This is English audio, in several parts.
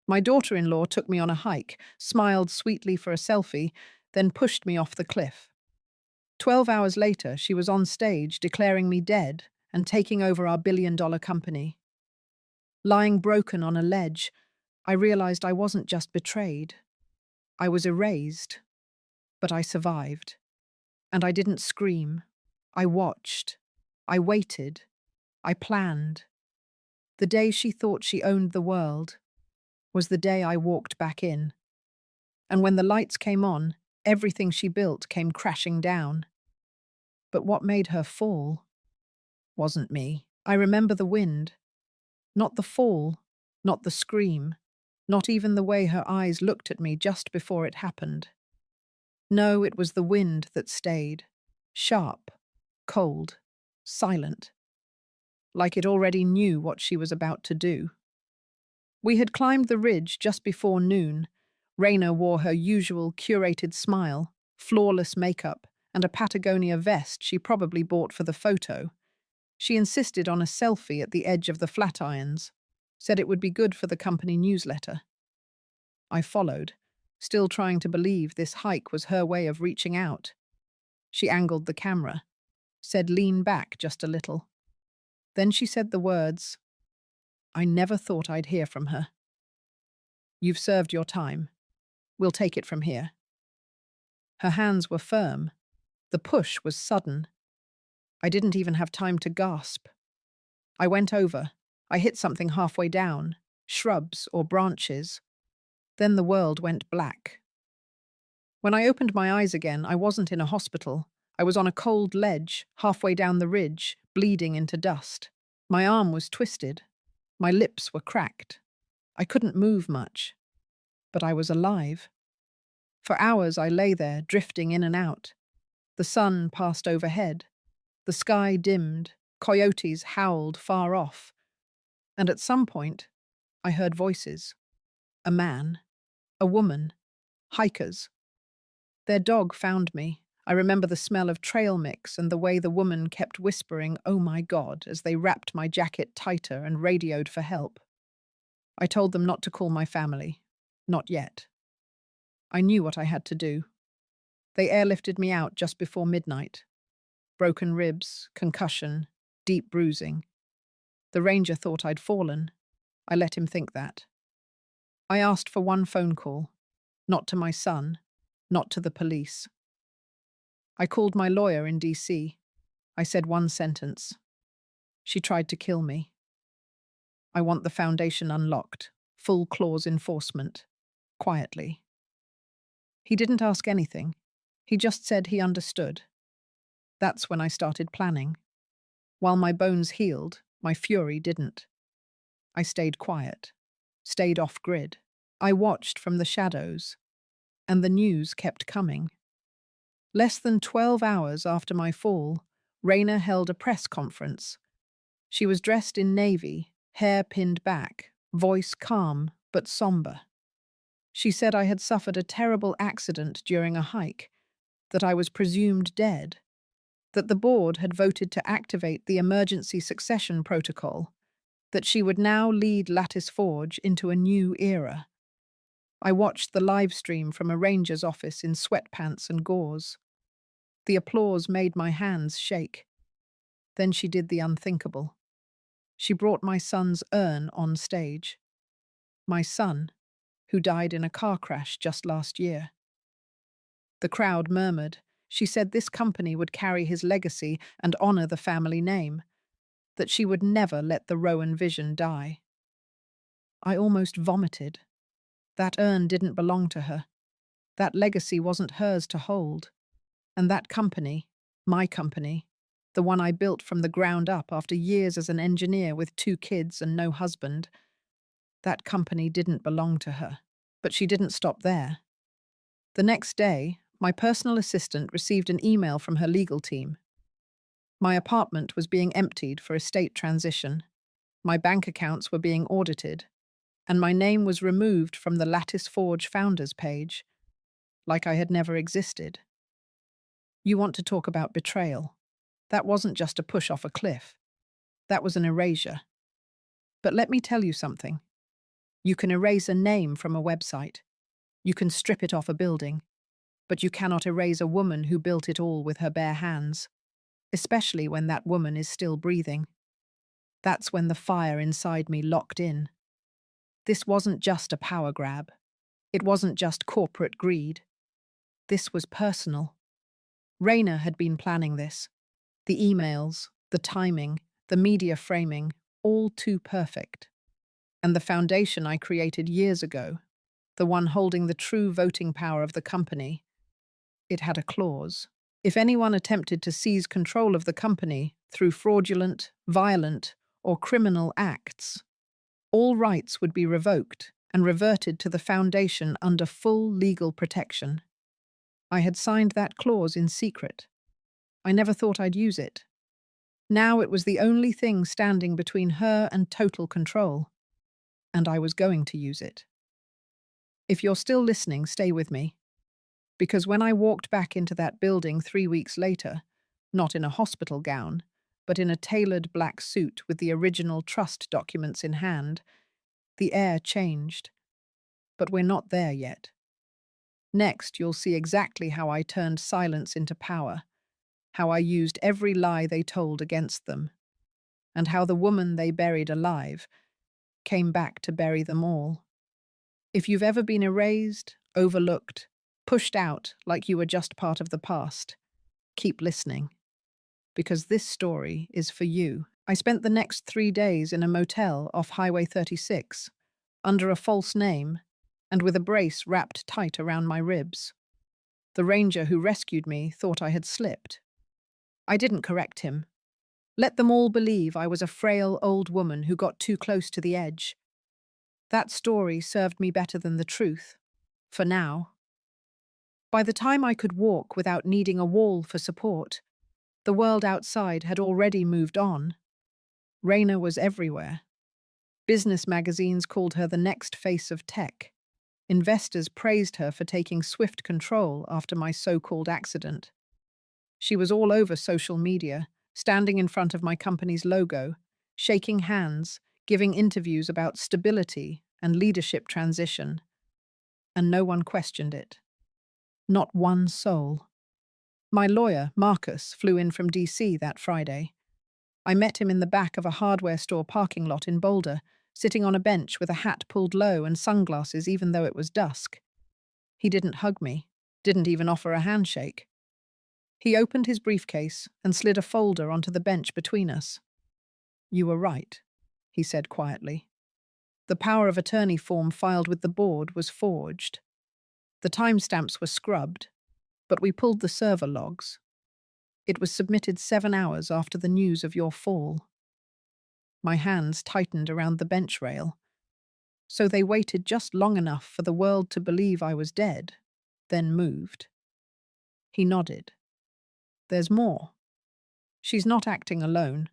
My daughter-in-law took me on a hike, smiled sweetly for a selfie, then pushed me off the cliff. 12 hours later, she was on stage declaring me dead and taking over our billion-dollar company. Lying broken on a ledge, I realized I wasn't just betrayed. I was erased, but I survived. And I didn't scream. I watched. I waited. I planned. The day she thought she owned the world was the day I walked back in. And when the lights came on, everything she built came crashing down. But what made her fall wasn't me. I remember the wind, not the fall, not the scream, not even the way her eyes looked at me just before it happened. No, it was the wind that stayed, sharp, cold, silent, like it already knew what she was about to do. We had climbed the ridge just before noon. Raina wore her usual curated smile, flawless makeup, and a Patagonia vest she probably bought for the photo. She insisted on a selfie at the edge of the Flatirons, said it would be good for the company newsletter. I followed, still trying to believe this hike was her way of reaching out. She angled the camera, said lean back just a little. Then she said the words I never thought I'd hear from her. You've served your time. We'll take it from here. Her hands were firm. The push was sudden. I didn't even have time to gasp. I went over. I hit something halfway down, shrubs or branches. Then the world went black. When I opened my eyes again, I wasn't in a hospital. I was on a cold ledge, halfway down the ridge, bleeding into dust. My arm was twisted. My lips were cracked. I couldn't move much. But I was alive. For hours I lay there, drifting in and out. The sun passed overhead. The sky dimmed. Coyotes howled far off. And at some point, I heard voices. A man. A woman. Hikers. Their dog found me. I remember the smell of trail mix and the way the woman kept whispering, "Oh my God," as they wrapped my jacket tighter and radioed for help. I told them not to call my family. Not yet. I knew what I had to do. They airlifted me out just before midnight. Broken ribs, concussion, deep bruising. The ranger thought I'd fallen. I let him think that. I asked for one phone call. Not to my son. Not to the police. I called my lawyer in DC. I said one sentence. She tried to kill me. I want the foundation unlocked. Full clause enforcement. Quietly. He didn't ask anything. He just said he understood. That's when I started planning. While my bones healed, my fury didn't. I stayed quiet. Stayed off-grid. I watched from the shadows. And the news kept coming. Less than 12 hours after my fall, Raina held a press conference. She was dressed in navy, hair pinned back, voice calm but somber. She said I had suffered a terrible accident during a hike, that I was presumed dead, that the board had voted to activate the emergency succession protocol, that she would now lead Lattice Forge into a new era. I watched the live stream from a ranger's office in sweatpants and gauze. The applause made my hands shake. Then she did the unthinkable. She brought my son's urn on stage. My son, who died in a car crash just last year. The crowd murmured. She said this company would carry his legacy and honor the family name, that she would never let the Rowan vision die. I almost vomited. That urn didn't belong to her. That legacy wasn't hers to hold. And that company, my company, the one I built from the ground up after years as an engineer with 2 kids and no husband, that company didn't belong to her. But she didn't stop there. The next day, my personal assistant received an email from her legal team. My apartment was being emptied for estate transition. My bank accounts were being audited, and my name was removed from the Lattice Forge founders page, like I had never existed. You want to talk about betrayal? That wasn't just a push off a cliff. That was an erasure. But let me tell you something. You can erase a name from a website. You can strip it off a building. But you cannot erase a woman who built it all with her bare hands, especially when that woman is still breathing. That's when the fire inside me locked in. This wasn't just a power grab. It wasn't just corporate greed. This was personal. Raina had been planning this. The emails, the timing, the media framing, all too perfect. And the foundation I created years ago, the one holding the true voting power of the company, it had a clause. If anyone attempted to seize control of the company through fraudulent, violent, or criminal acts, all rights would be revoked and reverted to the foundation under full legal protection. I had signed that clause in secret. I never thought I'd use it. Now it was the only thing standing between her and total control, and I was going to use it. If you're still listening, stay with me. Because when I walked back into that building 3 weeks later, not in a hospital gown, but in a tailored black suit with the original trust documents in hand, the air changed. But we're not there yet. Next, you'll see exactly how I turned silence into power, how I used every lie they told against them, and how the woman they buried alive came back to bury them all. If you've ever been erased, overlooked, pushed out like you were just part of the past, keep listening, because this story is for you. I spent the next 3 days in a motel off Highway 36, under a false name, and with a brace wrapped tight around my ribs. The ranger who rescued me thought I had slipped. I didn't correct him. Let them all believe I was a frail old woman who got too close to the edge. That story served me better than the truth, for now. By the time I could walk without needing a wall for support, the world outside had already moved on. Raina was everywhere. Business magazines called her the next face of tech. Investors praised her for taking swift control after my so-called accident. She was all over social media, standing in front of my company's logo, shaking hands, giving interviews about stability and leadership transition. And no one questioned it. Not one soul. My lawyer, Marcus, flew in from DC that Friday. I met him in the back of a hardware store parking lot in Boulder, sitting on a bench with a hat pulled low and sunglasses even though it was dusk. He didn't hug me, didn't even offer a handshake. He opened his briefcase and slid a folder onto the bench between us. "You were right," he said quietly. The power of attorney form filed with the board was forged. The timestamps were scrubbed, but we pulled the server logs. It was submitted 7 hours after the news of your fall. My hands tightened around the bench rail. So they waited just long enough for the world to believe I was dead, then moved. He nodded. There's more. She's not acting alone.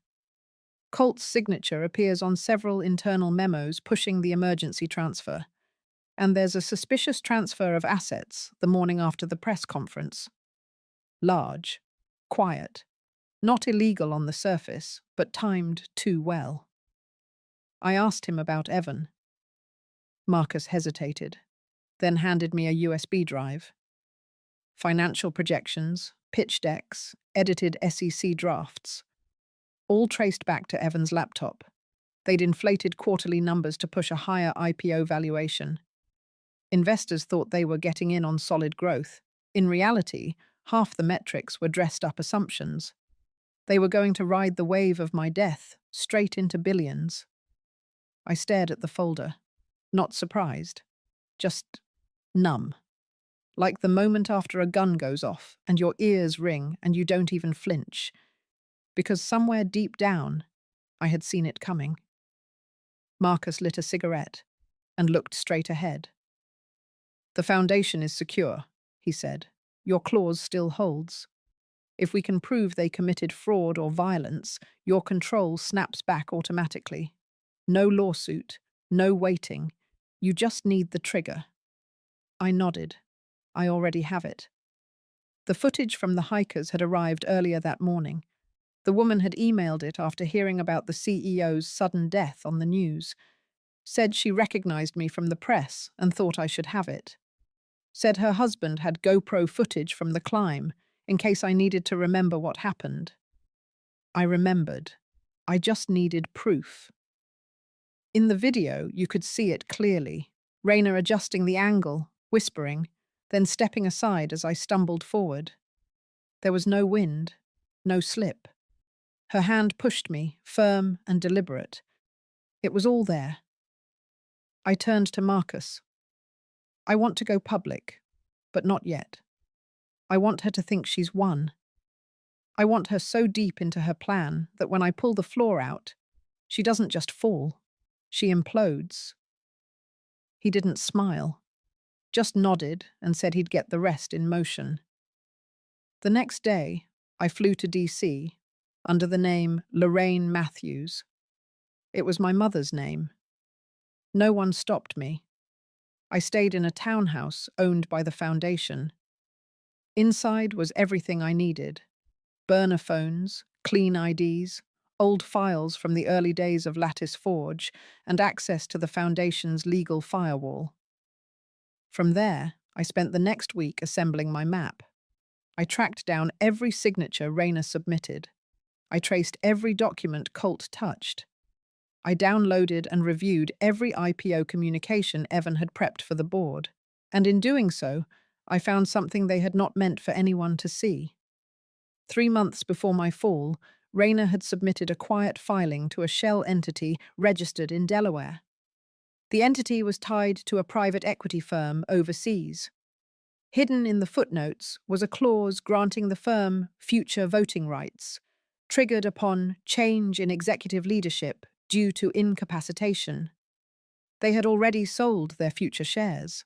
Colt's signature appears on several internal memos pushing the emergency transfer. And there's a suspicious transfer of assets the morning after the press conference. Large, quiet, not illegal on the surface, but timed too well. I asked him about Evan. Marcus hesitated, then handed me a USB drive. Financial projections, pitch decks, edited SEC drafts, all traced back to Evan's laptop. They'd inflated quarterly numbers to push a higher IPO valuation. Investors thought they were getting in on solid growth. In reality, half the metrics were dressed-up assumptions. They were going to ride the wave of my death straight into billions. I stared at the folder, not surprised, just numb. Like the moment after a gun goes off and your ears ring and you don't even flinch. Because somewhere deep down, I had seen it coming. Marcus lit a cigarette and looked straight ahead. "The foundation is secure," he said. "Your clause still holds. If we can prove they committed fraud or violence, your control snaps back automatically. No lawsuit, no waiting. You just need the trigger." I nodded. I already have it. The footage from the hikers had arrived earlier that morning. The woman had emailed it after hearing about the CEO's sudden death on the news. Said she recognized me from the press and thought I should have it. Said her husband had GoPro footage from the climb in case I needed to remember what happened. I remembered. I just needed proof. In the video, you could see it clearly. Raina adjusting the angle, whispering, then stepping aside as I stumbled forward. There was no wind, no slip. Her hand pushed me, firm and deliberate. It was all there. I turned to Marcus. I want to go public, but not yet. I want her to think she's won. I want her so deep into her plan that when I pull the floor out, she doesn't just fall, she implodes. He didn't smile, just nodded and said he'd get the rest in motion. The next day, I flew to DC under the name Lorraine Matthews. It was my mother's name. No one stopped me. I stayed in a townhouse owned by the foundation. Inside was everything I needed: burner phones, clean IDs, old files from the early days of Lattice Forge, and access to the Foundation's legal firewall. From there, I spent the next week assembling my map. I tracked down every signature Raina submitted. I traced every document Colt touched. I downloaded and reviewed every IPO communication Evan had prepped for the board. And in doing so, I found something they had not meant for anyone to see. 3 months before my fall, Raina had submitted a quiet filing to a shell entity registered in Delaware. The entity was tied to a private equity firm overseas. Hidden in the footnotes was a clause granting the firm future voting rights, triggered upon change in executive leadership due to incapacitation. They had already sold their future shares.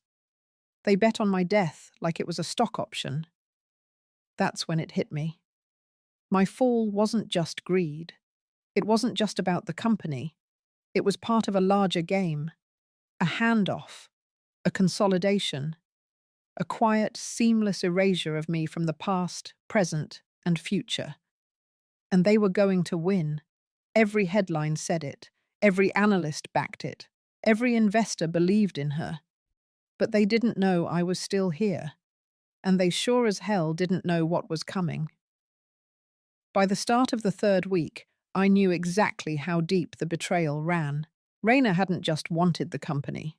They bet on my death like it was a stock option. That's when it hit me. My fall wasn't just greed. It wasn't just about the company. It was part of a larger game, a handoff, a consolidation, a quiet, seamless erasure of me from the past, present, and future. And they were going to win. Every headline said it. Every analyst backed it. Every investor believed in her. But they didn't know I was still here. And they sure as hell didn't know what was coming. By the start of the 3rd week, I knew exactly how deep the betrayal ran. Raina hadn't just wanted the company.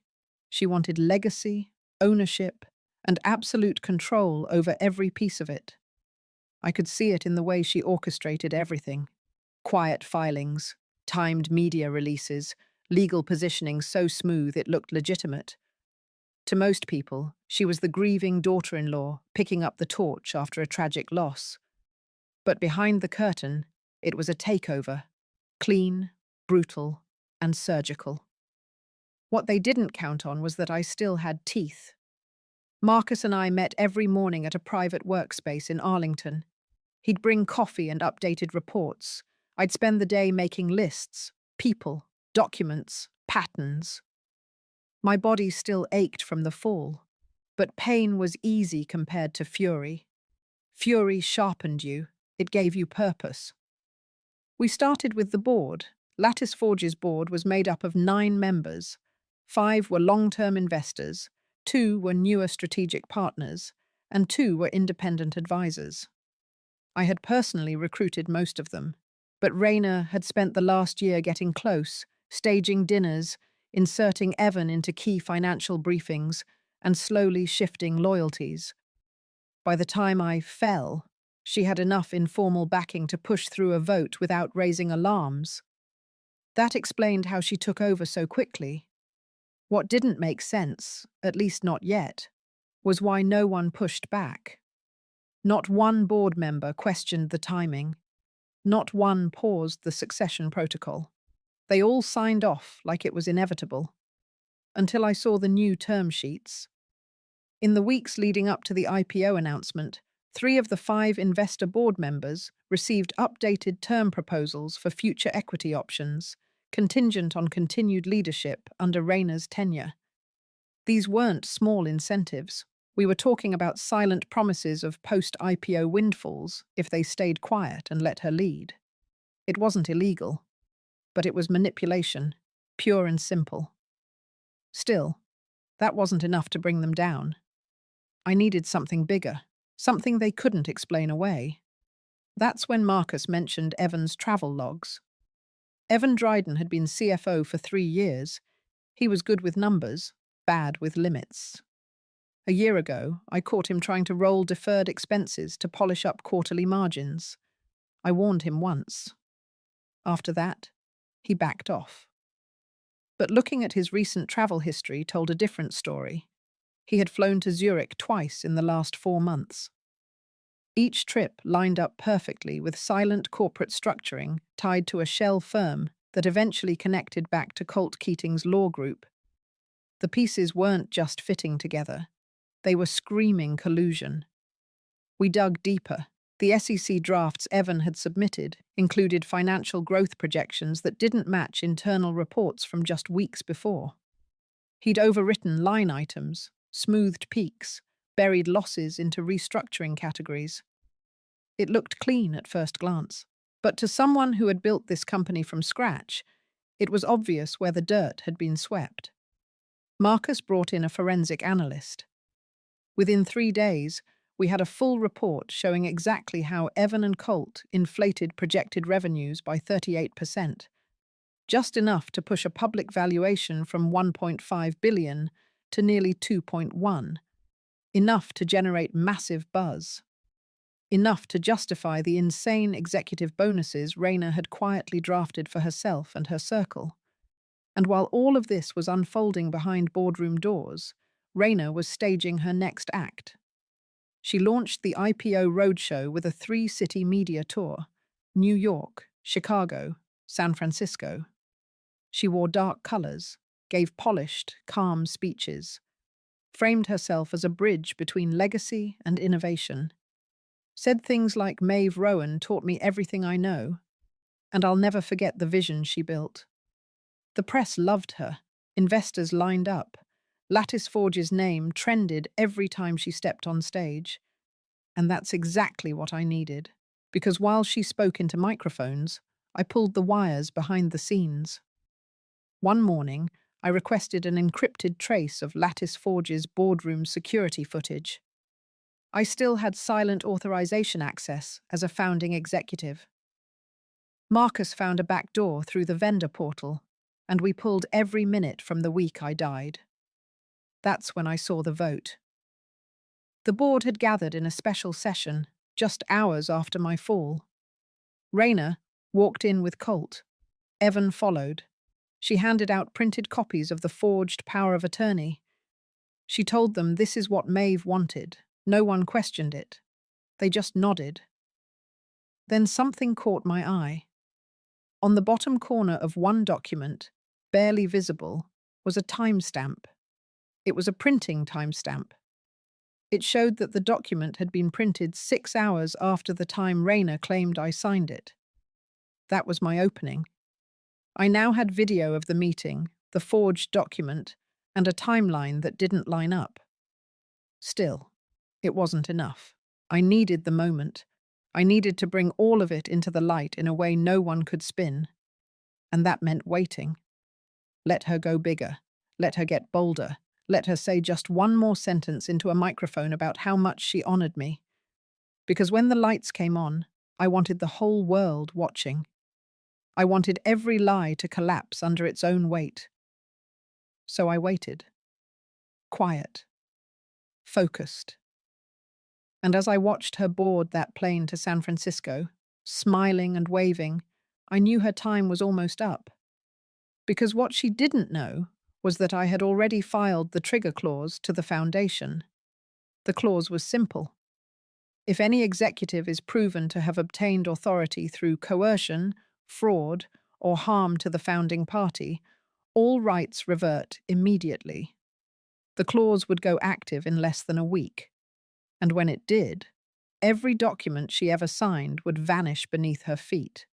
She wanted legacy, ownership, and absolute control over every piece of it. I could see it in the way she orchestrated everything. Quiet filings, timed media releases, legal positioning so smooth it looked legitimate. To most people, she was the grieving daughter-in-law picking up the torch after a tragic loss. But behind the curtain, it was a takeover, clean, brutal, and surgical. What they didn't count on was that I still had teeth. Marcus and I met every morning at a private workspace in Arlington. He'd bring coffee and updated reports. I'd spend the day making lists, people, documents, patterns. My body still ached from the fall, but pain was easy compared to fury. Fury sharpened you. It gave you purpose. We started with the board. Lattice Forge's board was made up of 9 members. 5 were long-term investors, 2 were newer strategic partners, and 2 were independent advisors. I had personally recruited most of them, but Raina had spent the last year getting close, staging dinners, inserting Evan into key financial briefings, and slowly shifting loyalties. By the time I fell, she had enough informal backing to push through a vote without raising alarms. That explained how she took over so quickly. What didn't make sense, at least not yet, was why no one pushed back. Not one board member questioned the timing. Not one paused the succession protocol. They all signed off like it was inevitable. Until I saw the new term sheets. In the weeks leading up to the IPO announcement, 3 of the 5 investor board members received updated term proposals for future equity options, contingent on continued leadership under Raina's tenure. These weren't small incentives. We were talking about silent promises of post-IPO windfalls if they stayed quiet and let her lead. It wasn't illegal, but it was manipulation, pure and simple. Still, that wasn't enough to bring them down. I needed something bigger, something they couldn't explain away. That's when Marcus mentioned Evan's travel logs. Evan Dryden had been CFO for 3 years. He was good with numbers, bad with limits. A year ago, I caught him trying to roll deferred expenses to polish up quarterly margins. I warned him once. After that, he backed off. But looking at his recent travel history told a different story. He had flown to Zurich twice in the last 4 months. Each trip lined up perfectly with silent corporate structuring tied to a shell firm that eventually connected back to Colt Keating's law group. The pieces weren't just fitting together. They were screaming collusion. We dug deeper. The SEC drafts Evan had submitted included financial growth projections that didn't match internal reports from just weeks before. He'd overwritten line items, smoothed peaks, buried losses into restructuring categories. It looked clean at first glance, but to someone who had built this company from scratch, it was obvious where the dirt had been swept. Marcus brought in a forensic analyst. Within 3 days, we had a full report showing exactly how Evan and Colt inflated projected revenues by 38%, just enough to push a public valuation from 1.5 billion to nearly 2.1, enough to generate massive buzz, enough to justify the insane executive bonuses Raina had quietly drafted for herself and her circle. And while all of this was unfolding behind boardroom doors, Raina was staging her next act. She launched the IPO roadshow with a 3-city media tour: New York, Chicago, San Francisco. She wore dark colors, gave polished, calm speeches, framed herself as a bridge between legacy and innovation, said things like Maeve Rowan taught me everything I know, and I'll never forget the vision she built. The press loved her, investors lined up, Lattice Forge's name trended every time she stepped on stage. And that's exactly what I needed, because while she spoke into microphones, I pulled the wires behind the scenes. One morning, I requested an encrypted trace of Lattice Forge's boardroom security footage. I still had silent authorization access as a founding executive. Marcus found a back door through the vendor portal, and we pulled every minute from the week I died. That's when I saw the vote. The board had gathered in a special session, just hours after my fall. Raina walked in with Colt. Evan followed. She handed out printed copies of the forged power of attorney. She told them this is what Maeve wanted. No one questioned it. They just nodded. Then something caught my eye. On the bottom corner of one document, barely visible, was a timestamp. It was a printing timestamp. It showed that the document had been printed 6 hours after the time Raina claimed I signed it. That was my opening. I now had video of the meeting, the forged document, and a timeline that didn't line up. Still, it wasn't enough. I needed the moment. I needed to bring all of it into the light in a way no one could spin. And that meant waiting. Let her go bigger. Let her get bolder. Let her say just one more sentence into a microphone about how much she honored me. Because when the lights came on, I wanted the whole world watching. I wanted every lie to collapse under its own weight. So I waited. Quiet. Focused. And as I watched her board that plane to San Francisco, smiling and waving, I knew her time was almost up. Because what she didn't know was that I had already filed the trigger clause to the foundation. The clause was simple. If any executive is proven to have obtained authority through coercion, fraud, or harm to the founding party, all rights revert immediately. The clause would go active in less than a week. And when it did, every document she ever signed would vanish beneath her feet.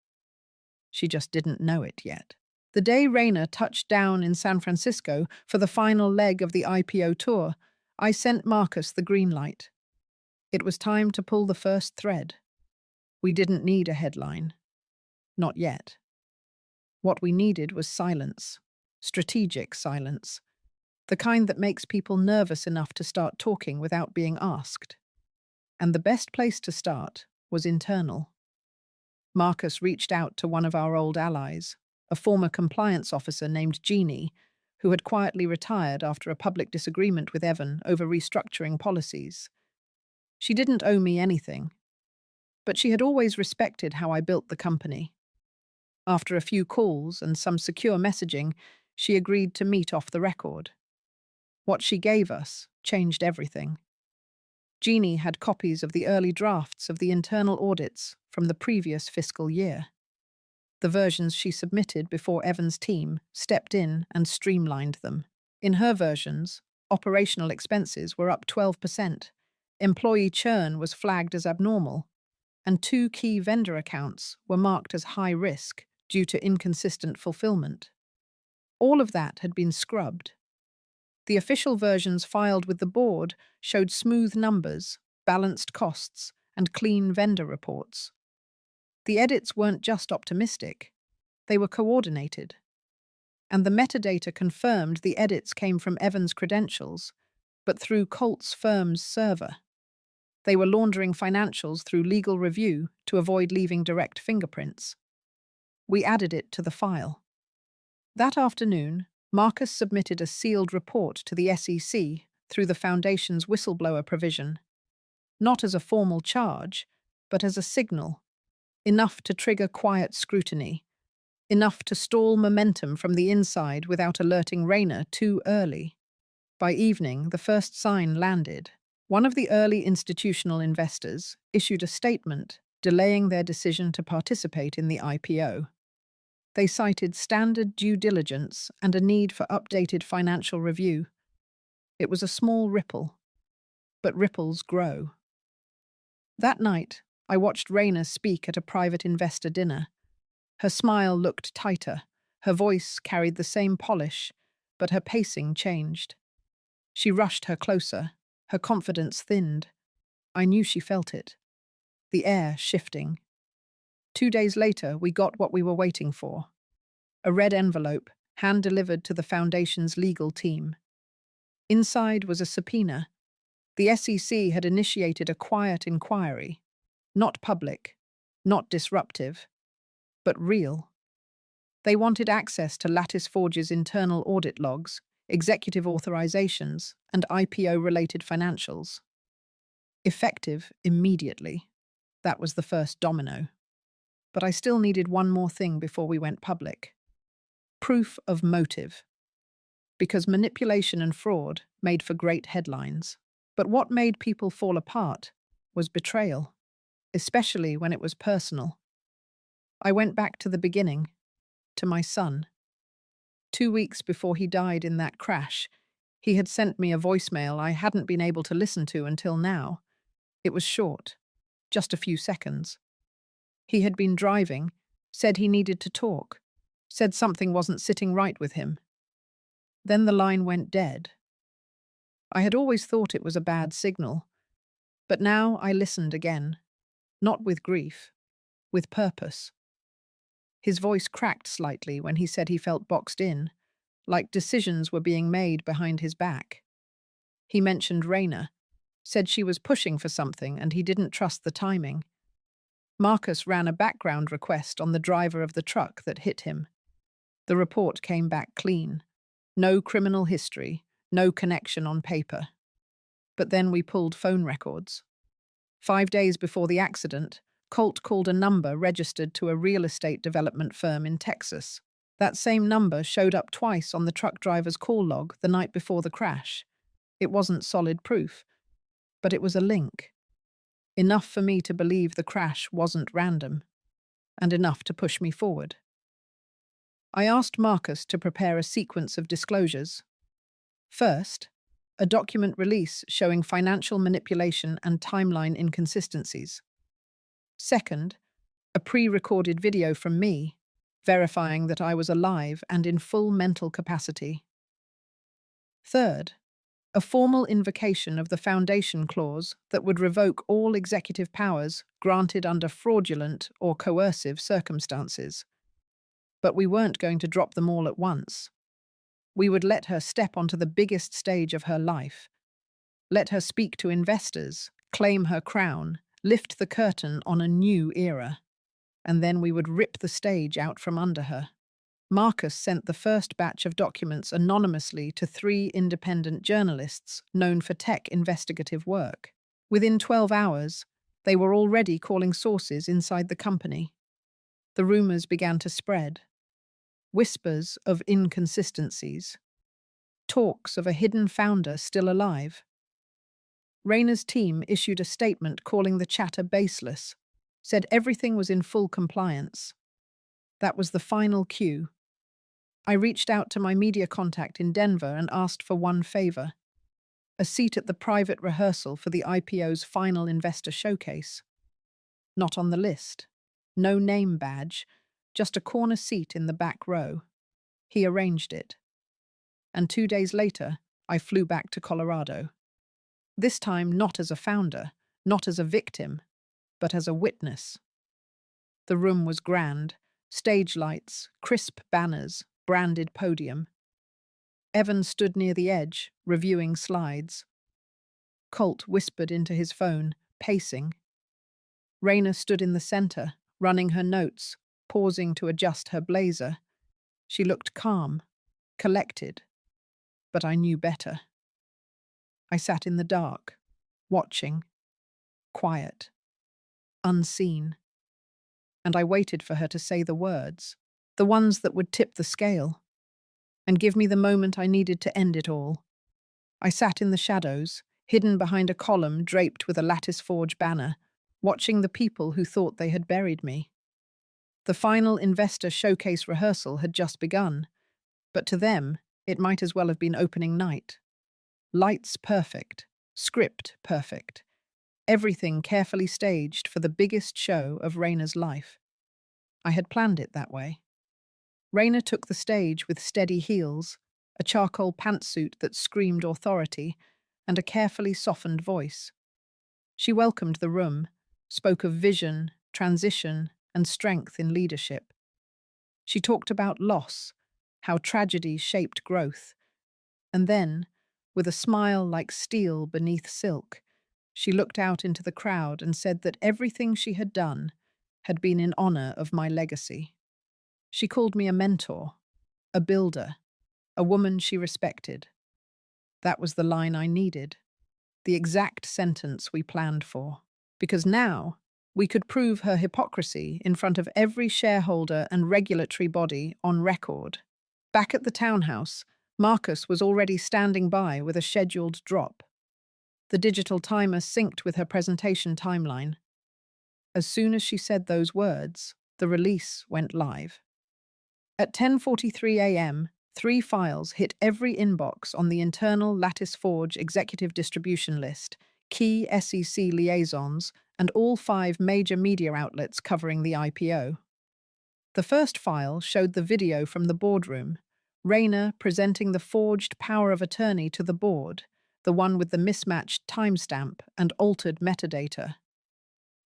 She just didn't know it yet. The day Raina touched down in San Francisco for the final leg of the IPO tour, I sent Marcus the green light. It was time to pull the first thread. We didn't need a headline. Not yet. What we needed was silence. Strategic silence. the kind that makes people nervous enough to start talking without being asked. And the best place to start was internal. Marcus reached out to one of our old allies, a former compliance officer named Jeannie, who had quietly retired after a public disagreement with Evan over restructuring policies. She didn't owe me anything, but she had always respected how I built the company. After a few calls and some secure messaging, she agreed to meet off the record. What she gave us changed everything. Jeannie had copies of the early drafts of the internal audits from the previous fiscal year. The versions she submitted before Evan's team stepped in and streamlined them. In her versions, operational expenses were up 12%, employee churn was flagged as abnormal, and two key vendor accounts were marked as high risk due to inconsistent fulfillment. All of that had been scrubbed. The official versions filed with the board showed smooth numbers, balanced costs, and clean vendor reports. The edits weren't just optimistic, they were coordinated. And the metadata confirmed the edits came from Evan's credentials, but through Colt's firm's server. They were laundering financials through legal review to avoid leaving direct fingerprints. We added it to the file. That afternoon, Marcus submitted a sealed report to the SEC through the Foundation's whistleblower provision, not as a formal charge, but as a signal, enough to trigger quiet scrutiny, enough to stall momentum from the inside without alerting Rayner too early. By evening, the first sign landed. One of the early institutional investors issued a statement delaying their decision to participate in the IPO. They cited standard due diligence and a need for updated financial review. It was a small ripple, but ripples grow. That night, I watched Rayner speak at a private investor dinner. Her smile looked tighter, her voice carried the same polish, but her pacing changed. She rushed her closer, her confidence thinned. I knew she felt it. The air shifting. 2 days later, we got what we were waiting for. A red envelope, hand-delivered to the Foundation's legal team. Inside was a subpoena. The SEC had initiated a quiet inquiry. Not public, not disruptive, but real. They wanted access to Lattice Forge's internal audit logs, executive authorizations, and IPO-related financials. Effective immediately. That was the first domino. But I still needed one more thing before we went public. Proof of motive. Because manipulation and fraud made for great headlines. But what made people fall apart was betrayal, especially when it was personal. I went back to the beginning, to my son. 2 weeks before he died in that crash, he had sent me a voicemail I hadn't been able to listen to until now. It was short, just a few seconds. He had been driving, said he needed to talk, said something wasn't sitting right with him. Then the line went dead. I had always thought it was a bad signal, but now I listened again, not with grief, with purpose. His voice cracked slightly when he said he felt boxed in, like decisions were being made behind his back. He mentioned Rayner, said she was pushing for something and he didn't trust the timing. Marcus ran a background request on the driver of the truck that hit him. The report came back clean. No criminal history, no connection on paper. But then we pulled phone records. 5 days before the accident, Colt called a number registered to a real estate development firm in Texas. That same number showed up twice on the truck driver's call log the night before the crash. It wasn't solid proof, but it was a link. Enough for me to believe the crash wasn't random, and enough to push me forward. I asked Marcus to prepare a sequence of disclosures. First, a document release showing financial manipulation and timeline inconsistencies. Second, a pre-recorded video from me, verifying that I was alive and in full mental capacity. Third, a formal invocation of the Foundation clause that would revoke all executive powers granted under fraudulent or coercive circumstances. But we weren't going to drop them all at once. We would let her step onto the biggest stage of her life, let her speak to investors, claim her crown, lift the curtain on a new era, and then we would rip the stage out from under her. Marcus sent the first batch of documents anonymously to 3 independent journalists known for tech investigative work. Within 12 hours, they were already calling sources inside the company. The rumors began to spread. Whispers of inconsistencies. Talks of a hidden founder still alive. Rayner's team issued a statement calling the chatter baseless, said everything was in full compliance. That was the final cue. I reached out to my media contact in Denver and asked for one favor: a seat at the private rehearsal for the IPO's final investor showcase. Not on the list. No name badge, just a corner seat in the back row. He arranged it. And 2 days later, I flew back to Colorado. This time not as a founder, not as a victim, but as a witness. The room was grand: stage lights, crisp banners, branded podium. Evan stood near the edge, reviewing slides. Colt whispered into his phone, pacing. Rayner stood in the center, running her notes, pausing to adjust her blazer. She looked calm, collected, but I knew better. I sat in the dark, watching, quiet, unseen, and I waited for her to say the words, the ones that would tip the scale, and give me the moment I needed to end it all. I sat in the shadows, hidden behind a column draped with a lattice forge banner, watching the people who thought they had buried me. The final investor showcase rehearsal had just begun, but to them, it might as well have been opening night. Lights perfect, script perfect, everything carefully staged for the biggest show of Rayner's life. I had planned it that way. Rayner took the stage with steady heels, a charcoal pantsuit that screamed authority, and a carefully softened voice. She welcomed the room, spoke of vision, transition, and strength in leadership. She talked about loss, how tragedy shaped growth, and then, with a smile like steel beneath silk, she looked out into the crowd and said that everything she had done had been in honor of my legacy. She called me a mentor, a builder, a woman she respected. That was the line I needed, the exact sentence we planned for. Because now, we could prove her hypocrisy in front of every shareholder and regulatory body on record. Back at the townhouse, Marcus was already standing by with a scheduled drop. The digital timer synced with her presentation timeline. As soon as she said those words, the release went live. At 10:43 a.m., 3 files hit every inbox on the internal Lattice Forge executive distribution list, key SEC liaisons, and all 5 major media outlets covering the IPO. The first file showed the video from the boardroom, Rayner presenting the forged power of attorney to the board, the one with the mismatched timestamp and altered metadata.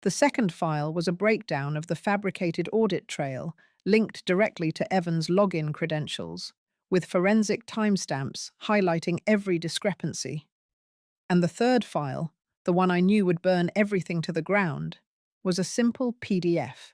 The second file was a breakdown of the fabricated audit trail linked directly to Evan's login credentials, with forensic timestamps highlighting every discrepancy. And the third file, the one I knew would burn everything to the ground, was a simple PDF.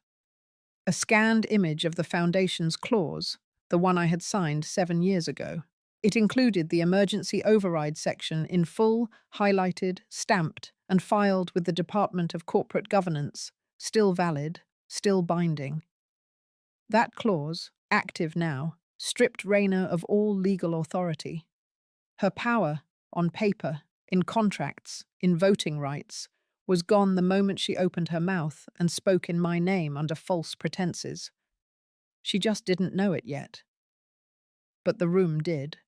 A scanned image of the Foundation's clause, the one I had signed 7 years ago. It included the emergency override section in full, highlighted, stamped, and filed with the Department of Corporate Governance, still valid, still binding. That clause, active now, stripped Rayner of all legal authority. Her power, on paper, in contracts, in voting rights, was gone the moment she opened her mouth and spoke in my name under false pretenses. She just didn't know it yet. But the room did.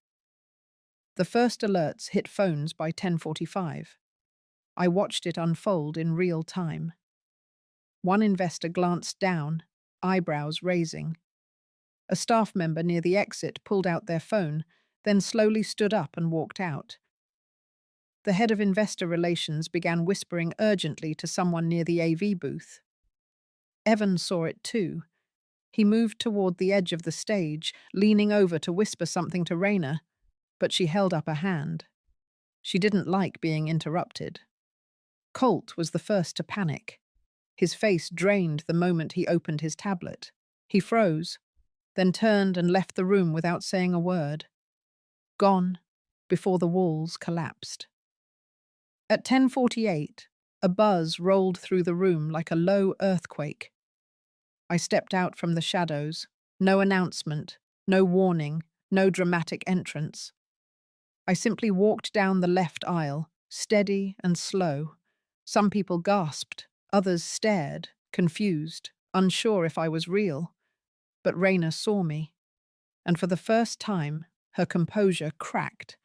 The first alerts hit phones by 10:45. I watched it unfold in real time. One investor glanced down, eyebrows raising. A staff member near the exit pulled out their phone, then slowly stood up and walked out. The head of investor relations began whispering urgently to someone near the AV booth. Evan saw it too. He moved toward the edge of the stage, leaning over to whisper something to Raina, but she held up a hand. She didn't like being interrupted. Colt was the first to panic. His face drained the moment he opened his tablet. He froze, then turned and left the room without saying a word. Gone, before the walls collapsed. At 10:48, a buzz rolled through the room like a low earthquake. I stepped out from the shadows. No announcement, no warning, no dramatic entrance. I simply walked down the left aisle, steady and slow. Some people gasped, others stared, confused, unsure if I was real. But Raina saw me, and for the first time, her composure cracked.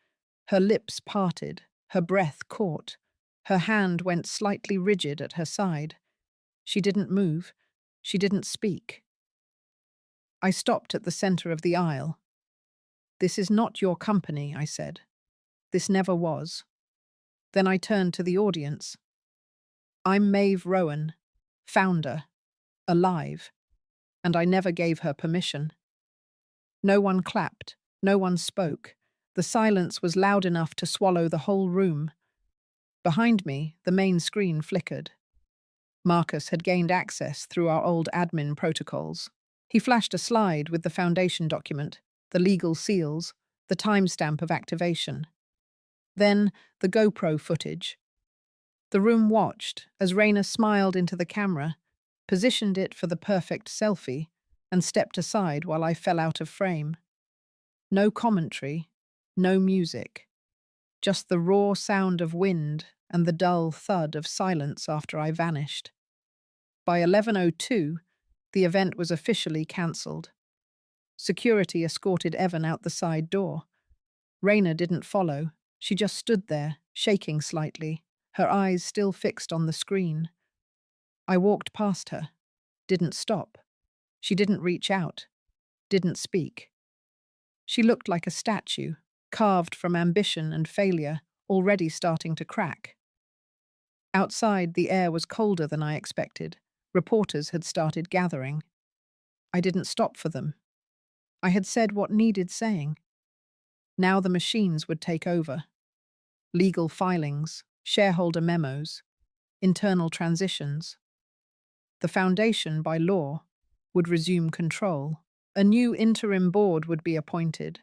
Her lips parted, her breath caught. Her hand went slightly rigid at her side. She didn't move. She didn't speak. I stopped at the center of the aisle. "This is not your company," I said. "This never was." Then I turned to the audience. "I'm Maeve Rowan, founder, alive, and I never gave her permission." No one clapped, no one spoke. The silence was loud enough to swallow the whole room. Behind me, the main screen flickered. Marcus had gained access through our old admin protocols. He flashed a slide with the foundation document, the legal seals, the timestamp of activation. Then, the GoPro footage. The room watched as Raina smiled into the camera, positioned it for the perfect selfie, and stepped aside while I fell out of frame. No commentary, no music. Just the raw sound of wind and the dull thud of silence after I vanished. By 11:02, the event was officially cancelled. Security escorted Evan out the side door. Raina didn't follow. She just stood there, shaking slightly, her eyes still fixed on the screen. I walked past her, didn't stop. She didn't reach out, didn't speak. She looked like a statue, carved from ambition and failure, already starting to crack. Outside, the air was colder than I expected. Reporters had started gathering. I didn't stop for them. I had said what needed saying. Now the machines would take over. Legal filings, shareholder memos, internal transitions. The foundation, by law, would resume control. A new interim board would be appointed.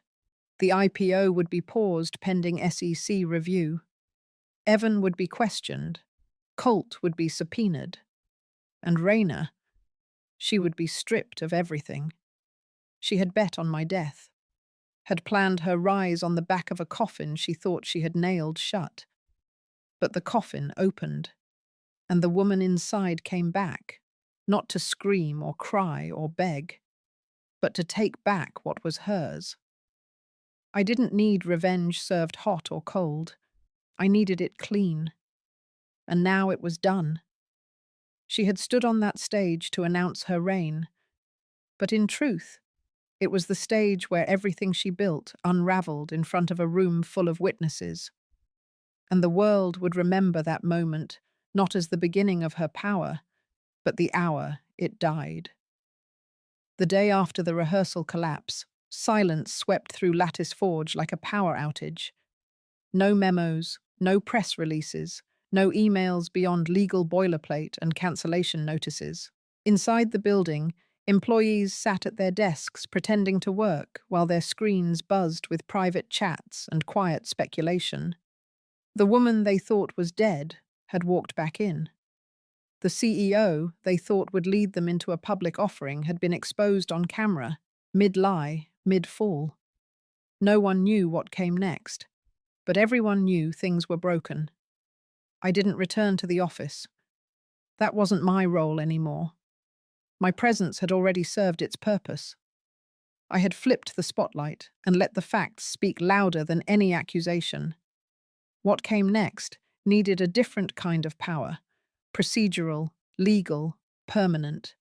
The IPO would be paused pending SEC review. Evan would be questioned. Colt would be subpoenaed. And Raina, she would be stripped of everything. She had bet on my death, had planned her rise on the back of a coffin she thought she had nailed shut. But the coffin opened, and the woman inside came back, not to scream or cry or beg, but to take back what was hers. I didn't need revenge served hot or cold. I needed it clean. And now it was done. She had stood on that stage to announce her reign. But in truth, it was the stage where everything she built unraveled in front of a room full of witnesses. And the world would remember that moment, not as the beginning of her power, but the hour it died. The day after the rehearsal collapse, silence swept through Lattice Forge like a power outage. No memos, no press releases, no emails beyond legal boilerplate and cancellation notices. Inside the building, employees sat at their desks pretending to work while their screens buzzed with private chats and quiet speculation. The woman they thought was dead had walked back in. The CEO they thought would lead them into a public offering had been exposed on camera, mid-lie, mid-fall. No one knew what came next, but everyone knew things were broken. I didn't return to the office. That wasn't my role anymore. My presence had already served its purpose. I had flipped the spotlight and let the facts speak louder than any accusation. What came next needed a different kind of power, procedural, legal, permanent.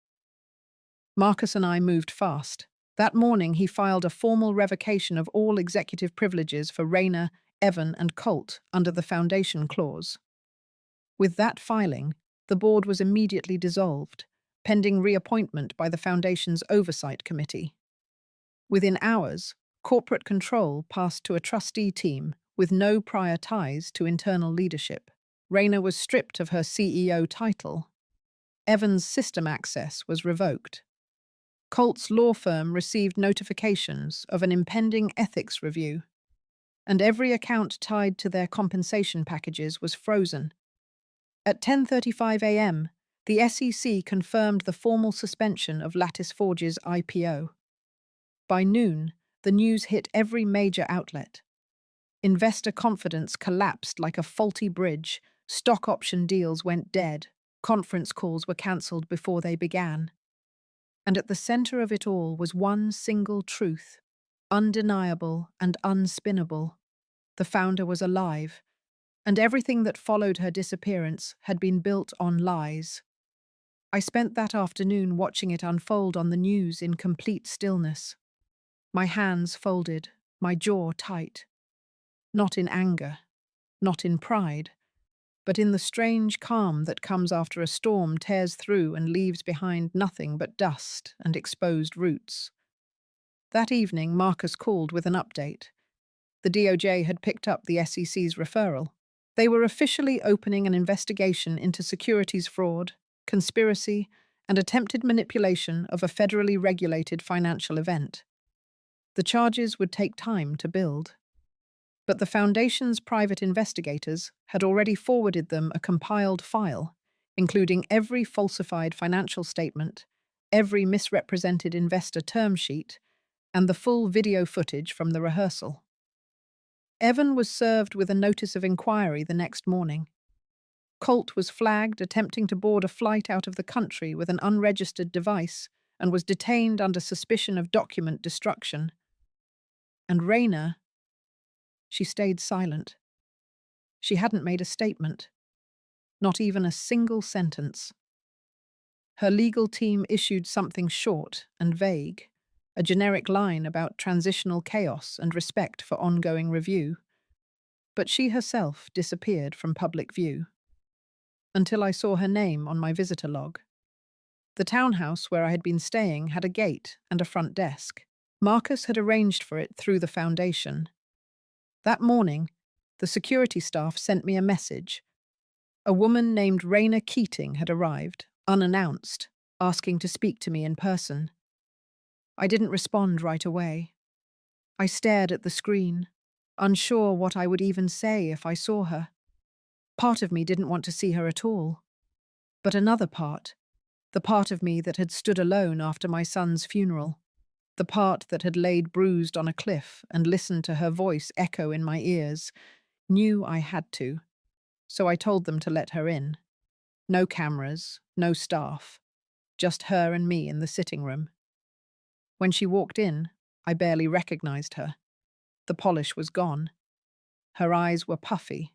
Marcus and I moved fast. That morning he filed a formal revocation of all executive privileges for Raina, Evan and Colt under the Foundation Clause. With that filing, the board was immediately dissolved, pending reappointment by the Foundation's Oversight Committee. Within hours, corporate control passed to a trustee team with no prior ties to internal leadership. Rayner was stripped of her CEO title. Evans' system access was revoked. Colt's law firm received notifications of an impending ethics review, and every account tied to their compensation packages was frozen. At 10:35 a.m., the SEC confirmed the formal suspension of Lattice Forge's IPO. By noon, the news hit every major outlet. Investor confidence collapsed like a faulty bridge, stock option deals went dead, conference calls were cancelled before they began. And at the center of it all was one single truth, undeniable and unspinnable. The founder was alive, and everything that followed her disappearance had been built on lies. I spent that afternoon watching it unfold on the news in complete stillness. My hands folded, my jaw tight. Not in anger, not in pride, but in the strange calm that comes after a storm tears through and leaves behind nothing but dust and exposed roots. That evening, Marcus called with an update. The DOJ had picked up the SEC's referral. They were officially opening an investigation into securities fraud, conspiracy, and attempted manipulation of a federally regulated financial event. The charges would take time to build. But the Foundation's private investigators had already forwarded them a compiled file, including every falsified financial statement, every misrepresented investor term sheet, and the full video footage from the rehearsal. Evan was served with a notice of inquiry the next morning. Colt was flagged attempting to board a flight out of the country with an unregistered device and was detained under suspicion of document destruction. And Rayner, she stayed silent. She hadn't made a statement, not even a single sentence. Her legal team issued something short and vague, a generic line about transitional chaos and respect for ongoing review. But she herself disappeared from public view. Until I saw her name on my visitor log. The townhouse where I had been staying had a gate and a front desk. Marcus had arranged for it through the Foundation. That morning, the security staff sent me a message. A woman named Rayner Keating had arrived, unannounced, asking to speak to me in person. I didn't respond right away. I stared at the screen, unsure what I would even say if I saw her. Part of me didn't want to see her at all. But another part, the part of me that had stood alone after my son's funeral, the part that had laid bruised on a cliff and listened to her voice echo in my ears, knew I had to. So I told them to let her in. No cameras, no staff, just her and me in the sitting room. When she walked in, I barely recognized her. The polish was gone. Her eyes were puffy,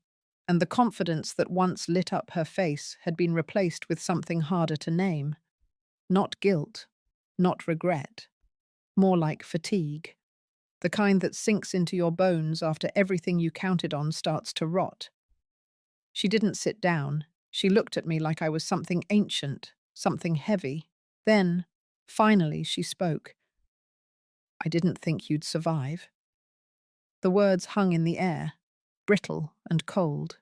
and the confidence that once lit up her face had been replaced with something harder to name. Not guilt, not regret. More like fatigue, the kind that sinks into your bones after everything you counted on starts to rot. She didn't sit down. She looked at me like I was something ancient, something heavy. Then, finally, she spoke. "I didn't think you'd survive." The words hung in the air, brittle and cold.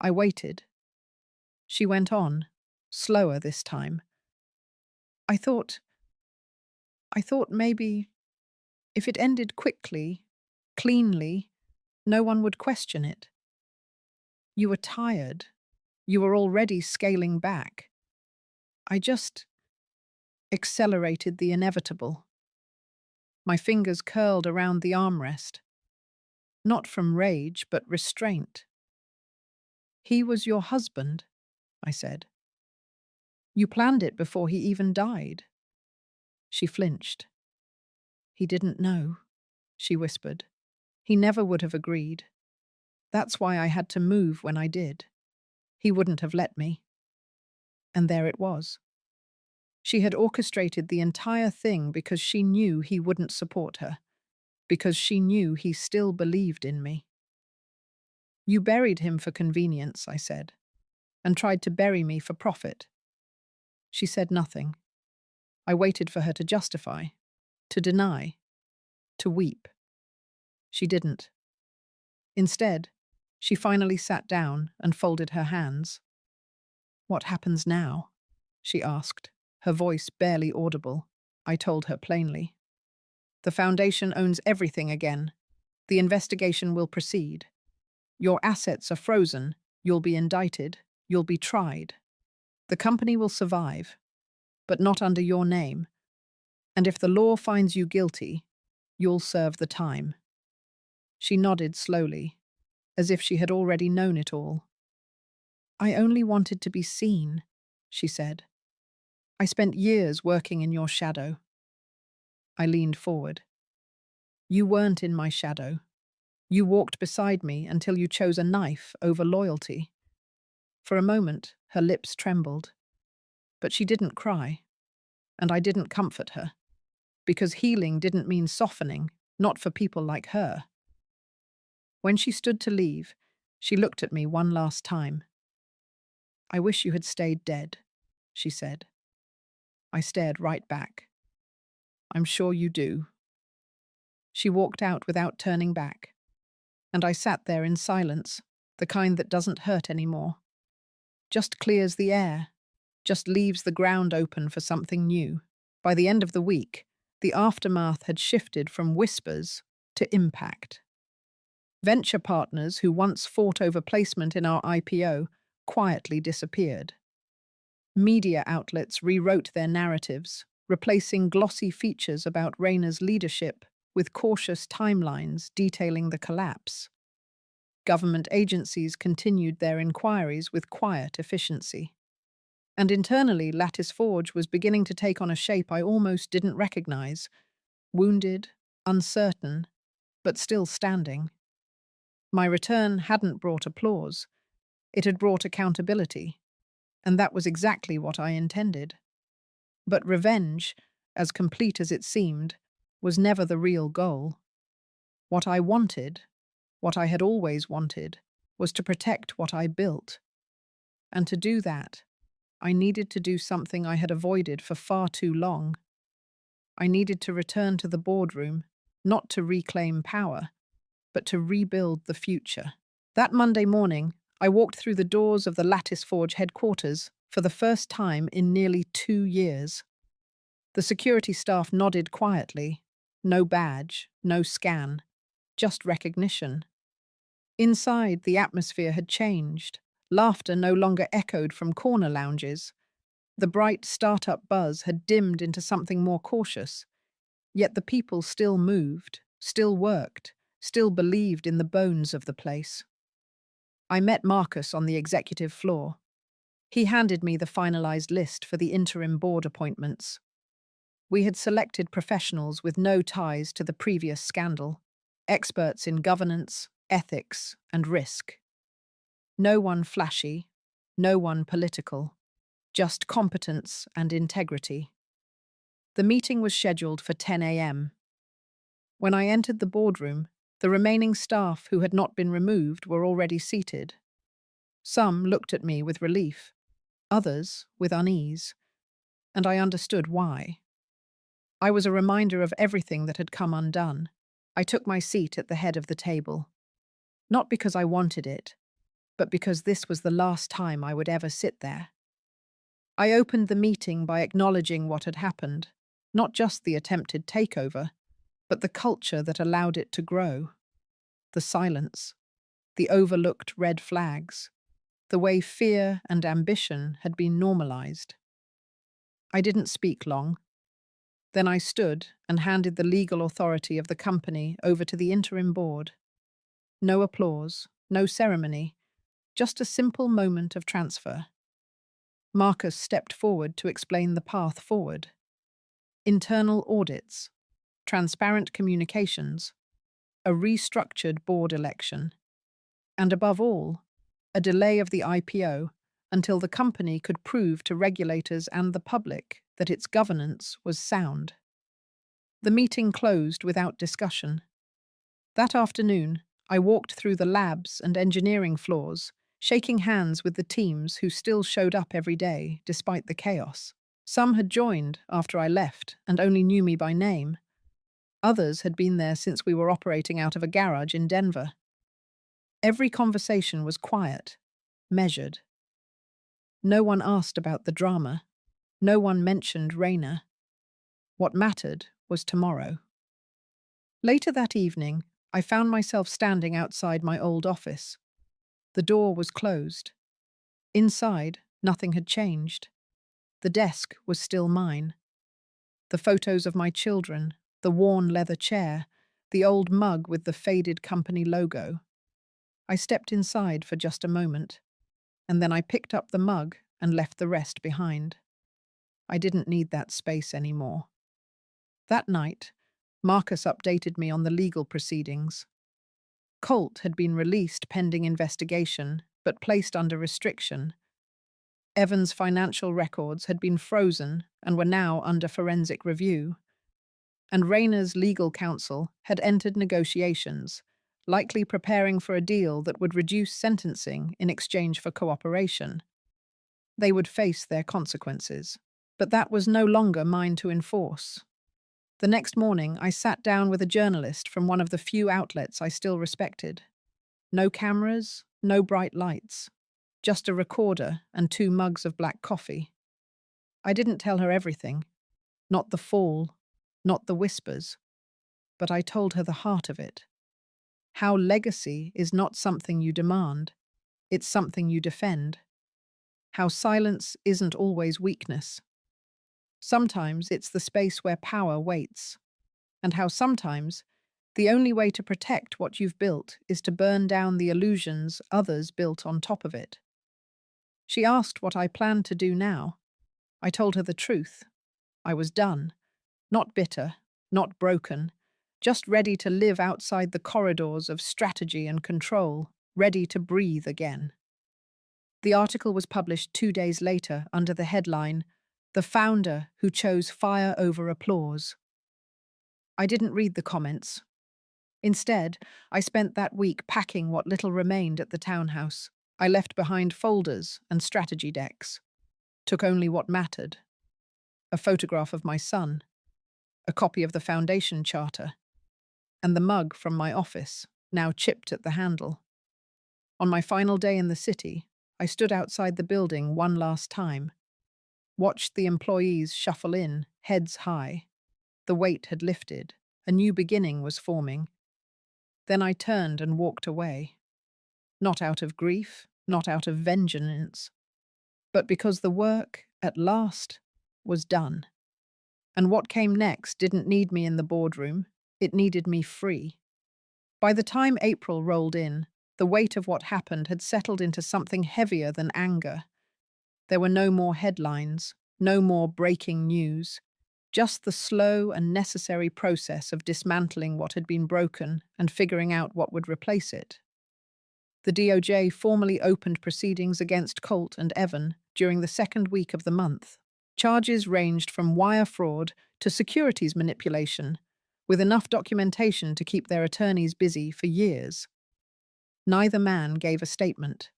I waited. She went on, slower this time. I thought maybe if it ended quickly, cleanly, no one would question it. You were tired. You were already scaling back. I just accelerated the inevitable. My fingers curled around the armrest. Not from rage, but restraint. "He was your husband," I said. "You planned it before he even died." She flinched. "He didn't know," she whispered. "He never would have agreed. That's why I had to move when I did. He wouldn't have let me." And there it was. She had orchestrated the entire thing because she knew he wouldn't support her, because she knew he still believed in me. "You buried him for convenience," I said, "and tried to bury me for profit." She said nothing. I waited for her to justify, to deny, to weep. She didn't. Instead, she finally sat down and folded her hands. "What happens now?" she asked, her voice barely audible. I told her plainly. "The Foundation owns everything again. The investigation will proceed. Your assets are frozen. You'll be indicted. You'll be tried. The company will survive, but not under your name. And if the law finds you guilty, you'll serve the time." She nodded slowly, as if she had already known it all. "I only wanted to be seen," she said. "I spent years working in your shadow." I leaned forward. "You weren't in my shadow. You walked beside me until you chose a knife over loyalty." For a moment, her lips trembled. But she didn't cry, and I didn't comfort her, because healing didn't mean softening, not for people like her. When she stood to leave, she looked at me one last time. "I wish you had stayed dead," she said. I stared right back. "I'm sure you do." She walked out without turning back, and I sat there in silence, the kind that doesn't hurt anymore. Just clears the air, just leaves the ground open for something new. By the end of the week, the aftermath had shifted from whispers to impact. Venture partners who once fought over placement in our IPO quietly disappeared. Media outlets rewrote their narratives, replacing glossy features about Rayna's leadership with cautious timelines detailing the collapse. Government agencies continued their inquiries with quiet efficiency. And internally, Lattice Forge was beginning to take on a shape I almost didn't recognize. Wounded, uncertain, but still standing. My return hadn't brought applause. It had brought accountability. And that was exactly what I intended. But revenge, as complete as it seemed, was never the real goal. What I wanted, what I had always wanted, was to protect what I built. And to do that, I needed to do something I had avoided for far too long. I needed to return to the boardroom, not to reclaim power, but to rebuild the future. That Monday morning, I walked through the doors of the Lattice Forge headquarters for the first time in nearly 2 years. The security staff nodded quietly. No badge, no scan, just recognition. Inside, the atmosphere had changed. Laughter no longer echoed from corner lounges. The bright startup buzz had dimmed into something more cautious. Yet the people still moved, still worked, still believed in the bones of the place. I met Marcus on the executive floor. He handed me the finalized list for the interim board appointments. We had selected professionals with no ties to the previous scandal, experts in governance, ethics, and risk. No one flashy, no one political, just competence and integrity. The meeting was scheduled for 10 a.m. When I entered the boardroom, the remaining staff who had not been removed were already seated. Some looked at me with relief, others with unease, and I understood why. I was a reminder of everything that had come undone. I took my seat at the head of the table. Not because I wanted it, but because this was the last time I would ever sit there. I opened the meeting by acknowledging what had happened, not just the attempted takeover, but the culture that allowed it to grow. The silence, the overlooked red flags, the way fear and ambition had been normalized. I didn't speak long. Then I stood and handed the legal authority of the company over to the interim board. No applause, no ceremony, just a simple moment of transfer. Marcus stepped forward to explain the path forward. Internal audits, transparent communications, a restructured board election, and above all, a delay of the IPO until the company could prove to regulators and the public that its governance was sound. The meeting closed without discussion. That afternoon, I walked through the labs and engineering floors, shaking hands with the teams who still showed up every day despite the chaos. Some had joined after I left and only knew me by name. Others had been there since we were operating out of a garage in Denver. Every conversation was quiet, measured. No one asked about the drama. No one mentioned Raina. What mattered was tomorrow. Later that evening, I found myself standing outside my old office. The door was closed. Inside, nothing had changed. The desk was still mine. The photos of my children, the worn leather chair, the old mug with the faded company logo. I stepped inside for just a moment, and then I picked up the mug and left the rest behind. I didn't need that space anymore. That night, Marcus updated me on the legal proceedings. Colt had been released pending investigation, but placed under restriction. Evan's financial records had been frozen and were now under forensic review. And Raina's legal counsel had entered negotiations, likely preparing for a deal that would reduce sentencing in exchange for cooperation. They would face their consequences, but that was no longer mine to enforce. The next morning, I sat down with a journalist from one of the few outlets I still respected. No cameras, no bright lights, just a recorder and 2 mugs of black coffee. I didn't tell her everything, not the fall, not the whispers, but I told her the heart of it. How legacy is not something you demand, it's something you defend. How silence isn't always weakness. Sometimes it's the space where power waits. And how sometimes the only way to protect what you've built is to burn down the illusions others built on top of it. She asked what I planned to do now. I told her the truth. I was done. Not bitter, not broken, just ready to live outside the corridors of strategy and control, ready to breathe again. The article was published 2 days later under the headline, "The Founder Who Chose Fire Over Applause." I didn't read the comments. Instead, I spent that week packing what little remained at the townhouse. I left behind folders and strategy decks. Took only what mattered. A photograph of my son, a copy of the foundation charter, and the mug from my office, now chipped at the handle. On my final day in the city, I stood outside the building one last time, watched the employees shuffle in, heads high. The weight had lifted, a new beginning was forming. Then I turned and walked away. Not out of grief, not out of vengeance, but because the work, at last, was done. And what came next didn't need me in the boardroom, it needed me free. By the time April rolled in, the weight of what happened had settled into something heavier than anger. There were no more headlines, no more breaking news, just the slow and necessary process of dismantling what had been broken and figuring out what would replace it. The DOJ formally opened proceedings against Colt and Evan during the second week of the month. Charges ranged from wire fraud to securities manipulation, with enough documentation to keep their attorneys busy for years. Neither man gave a statement.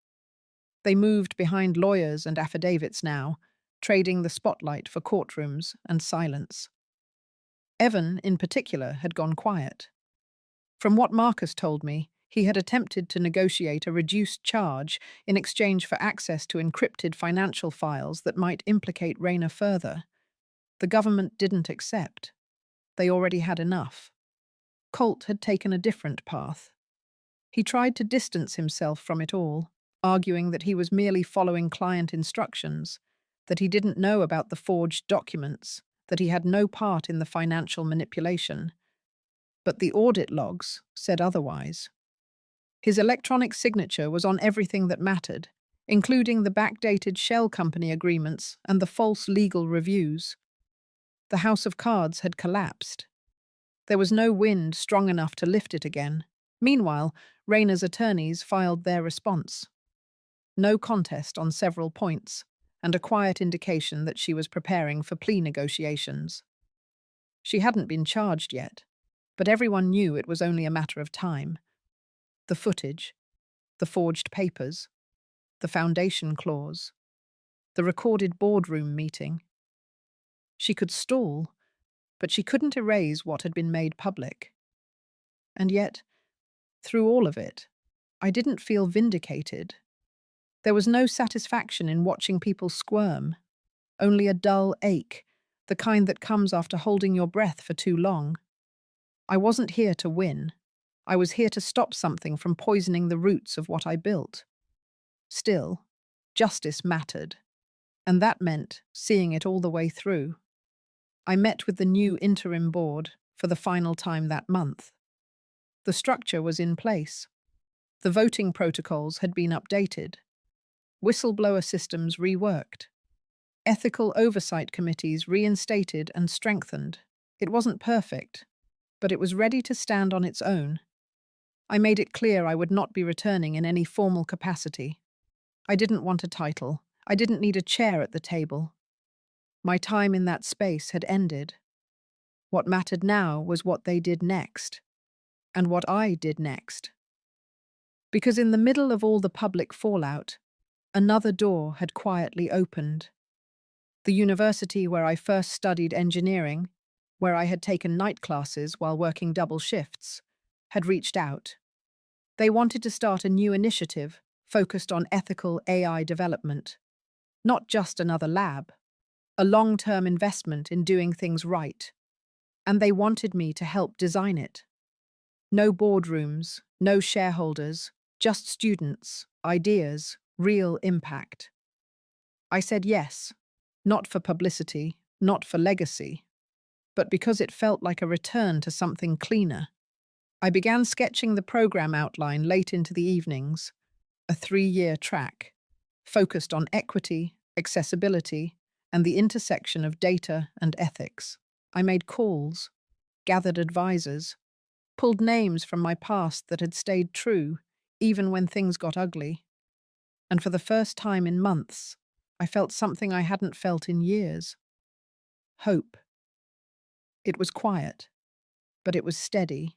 They moved behind lawyers and affidavits now, trading the spotlight for courtrooms and silence. Evan, in particular, had gone quiet. From what Marcus told me, he had attempted to negotiate a reduced charge in exchange for access to encrypted financial files that might implicate Raina further. The government didn't accept. They already had enough. Colt had taken a different path. He tried to distance himself from it all, arguing that he was merely following client instructions, that he didn't know about the forged documents, that he had no part in the financial manipulation. But the audit logs said otherwise. His electronic signature was on everything that mattered, including the backdated shell company agreements and the false legal reviews. The house of cards had collapsed. There was no wind strong enough to lift it again. Meanwhile, Raina's attorneys filed their response. No contest on several points, and a quiet indication that she was preparing for plea negotiations. She hadn't been charged yet, but everyone knew it was only a matter of time. The footage, the forged papers, the foundation clause, the recorded boardroom meeting. She could stall, but she couldn't erase what had been made public. And yet, through all of it, I didn't feel vindicated. There was no satisfaction in watching people squirm, only a dull ache, the kind that comes after holding your breath for too long. I wasn't here to win. I was here to stop something from poisoning the roots of what I built. Still, justice mattered, and that meant seeing it all the way through. I met with the new interim board for the final time that month. The structure was in place. The voting protocols had been updated. Whistleblower systems reworked. Ethical oversight committees reinstated and strengthened. It wasn't perfect, but it was ready to stand on its own. I made it clear I would not be returning in any formal capacity. I didn't want a title. I didn't need a chair at the table. My time in that space had ended. What mattered now was what they did next, and what I did next. Because in the middle of all the public fallout, another door had quietly opened. The university where I first studied engineering, where I had taken night classes while working double shifts, had reached out. They wanted to start a new initiative focused on ethical AI development. Not just another lab, a long-term investment in doing things right. And they wanted me to help design it. No boardrooms, no shareholders, just students, ideas, real impact. I said yes, not for publicity, not for legacy, but because it felt like a return to something cleaner. I began sketching the program outline late into the evenings, a 3-year track, focused on equity, accessibility, and the intersection of data and ethics. I made calls, gathered advisors, pulled names from my past that had stayed true, even when things got ugly. And for the first time in months, I felt something I hadn't felt in years. Hope. It was quiet, but it was steady.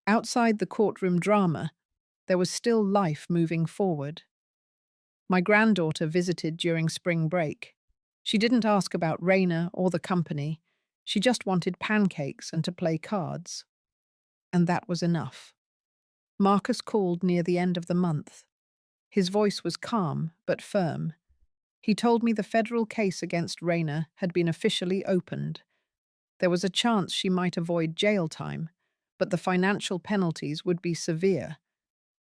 Outside the courtroom drama, there was still life moving forward. My granddaughter visited during spring break. She didn't ask about Raina or the company. She just wanted pancakes and to play cards. And that was enough. Marcus called near the end of the month. His voice was calm but firm. He told me the federal case against Raina had been officially opened. There was a chance she might avoid jail time, but the financial penalties would be severe.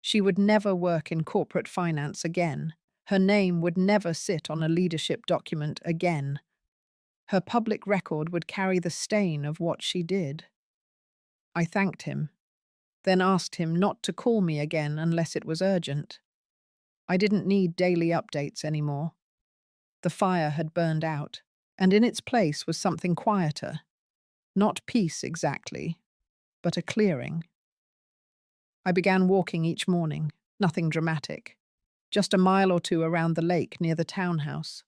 She would never work in corporate finance again. Her name would never sit on a leadership document again. Her public record would carry the stain of what she did. I thanked him, then asked him not to call me again unless it was urgent. I didn't need daily updates anymore. The fire had burned out, and in its place was something quieter. Not peace exactly, but a clearing. I began walking each morning, nothing dramatic, just a mile or two around the lake near the townhouse.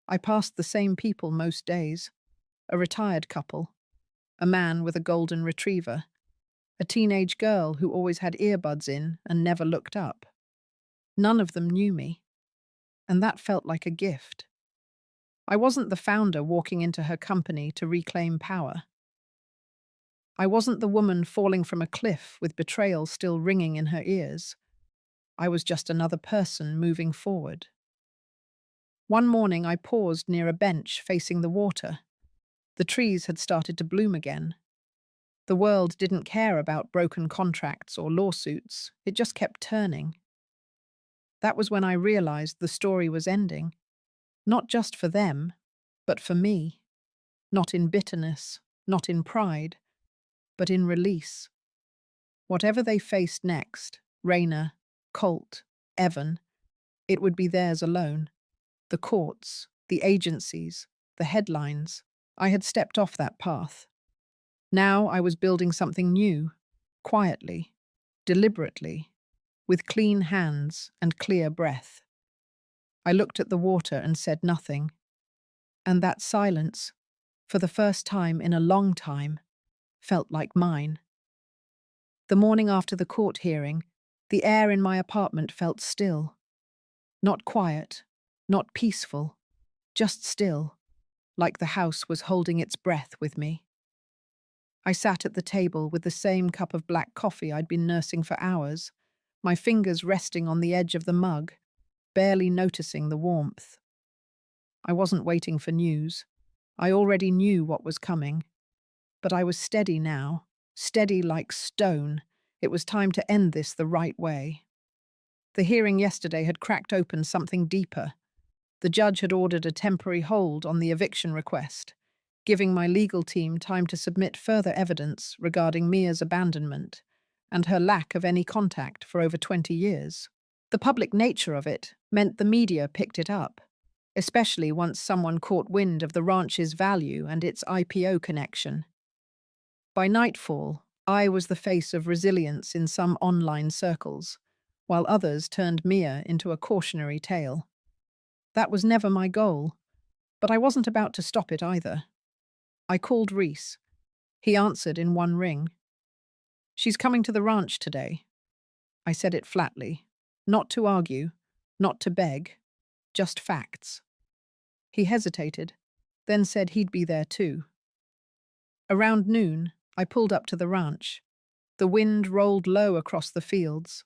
I passed the same people most days, a retired couple, a man with a golden retriever, a teenage girl who always had earbuds in and never looked up. None of them knew me, and that felt like a gift. I wasn't the founder walking into her company to reclaim power. I wasn't the woman falling from a cliff with betrayal still ringing in her ears. I was just another person moving forward. One morning I paused near a bench facing the water. The trees had started to bloom again. The world didn't care about broken contracts or lawsuits. It just kept turning. That was when I realized the story was ending. Not just for them, but for me. Not in bitterness, not in pride, but in release. Whatever they faced next, Raina, Colt, Evan, it would be theirs alone. The courts, the agencies, the headlines. I had stepped off that path. Now I was building something new, quietly, deliberately, with clean hands and clear breath. I looked at the water and said nothing. And that silence, for the first time in a long time, felt like mine. The morning after the court hearing, the air in my apartment felt still. Not quiet, not peaceful, just still. like the house was holding its breath with me. I sat at the table with the same cup of black coffee I'd been nursing for hours, my fingers resting on the edge of the mug, barely noticing the warmth. I wasn't waiting for news. I already knew what was coming. But I was steady now, steady like stone. It was time to end this the right way. The hearing yesterday had cracked open something deeper. The judge had ordered a temporary hold on the eviction request, giving my legal team time to submit further evidence regarding Mia's abandonment and her lack of any contact for over 20 years. The public nature of it meant the media picked it up, especially once someone caught wind of the ranch's value and its IPO connection. By nightfall, I was the face of resilience in some online circles, while others turned Mia into a cautionary tale. That was never my goal, but I wasn't about to stop it either. I called Reese. He answered in one ring. "She's coming to the ranch today." I said it flatly. Not to argue, not to beg, just facts. He hesitated, then said he'd be there too. Around noon, I pulled up to the ranch. The wind rolled low across the fields.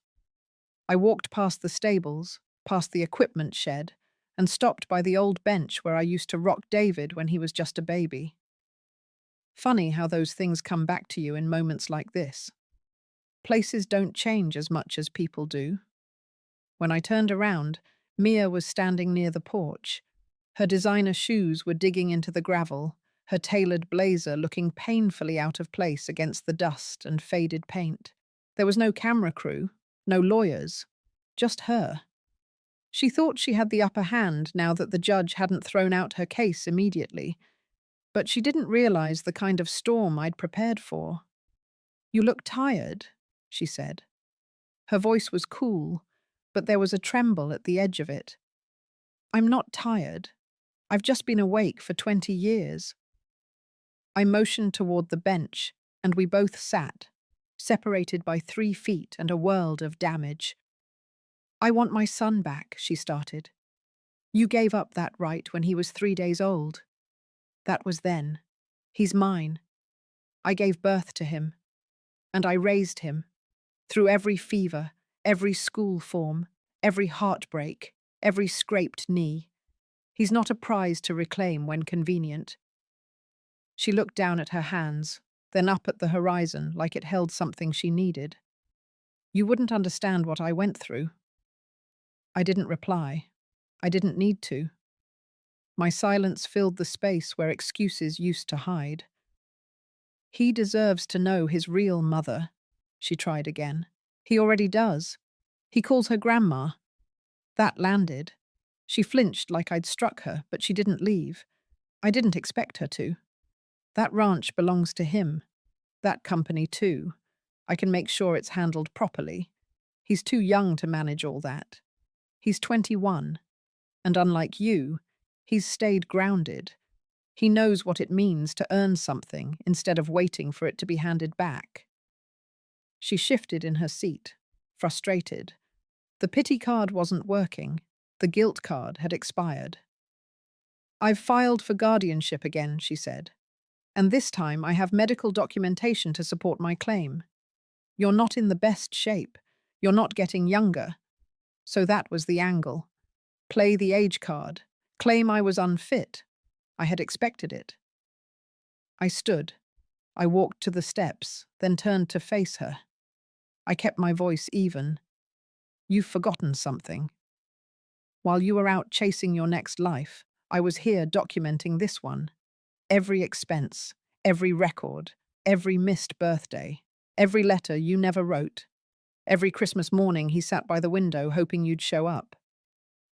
I walked past the stables, past the equipment shed, and stopped by the old bench where I used to rock David when he was just a baby. Funny how those things come back to you in moments like this. Places don't change as much as people do. When I turned around, Mia was standing near the porch. Her designer shoes were digging into the gravel, her tailored blazer looking painfully out of place against the dust and faded paint. There was no camera crew, no lawyers, just her. She thought she had the upper hand now that the judge hadn't thrown out her case immediately, but she didn't realize the kind of storm I'd prepared for. "You look tired," she said. Her voice was cool, but there was a tremble at the edge of it. "I'm not tired. I've just been awake for 20 years. I motioned toward the bench, and we both sat, separated by 3 feet and a world of damage. "I want my son back," she started. "You gave up that right when he was 3 days old. That was then. He's mine. I gave birth to him, and I raised him, through every fever, every school form, every heartbreak, every scraped knee. He's not a prize to reclaim when convenient." She looked down at her hands, then up at the horizon like it held something she needed. "You wouldn't understand what I went through." I didn't reply. I didn't need to. My silence filled the space where excuses used to hide. "He deserves to know his real mother," she tried again. "He already does. He calls her grandma." That landed. She flinched like I'd struck her, but she didn't leave. I didn't expect her to. That ranch belongs to him. That company too. I can make sure it's handled properly. He's too young to manage all that. He's 21, and unlike you, he's stayed grounded. He knows what it means to earn something instead of waiting for it to be handed back. She shifted in her seat, frustrated. The pity card wasn't working. The guilt card had expired. "I've filed for guardianship again," she said. "And this time I have medical documentation to support my claim. You're not in the best shape. You're not getting younger." So that was the angle. Play the age card. Claim I was unfit. I had expected it. I stood. I walked to the steps, then turned to face her. I kept my voice even. "You've forgotten something. While you were out chasing your next life, I was here documenting this one. Every expense, every record, every missed birthday, every letter you never wrote. Every Christmas morning he sat by the window hoping you'd show up.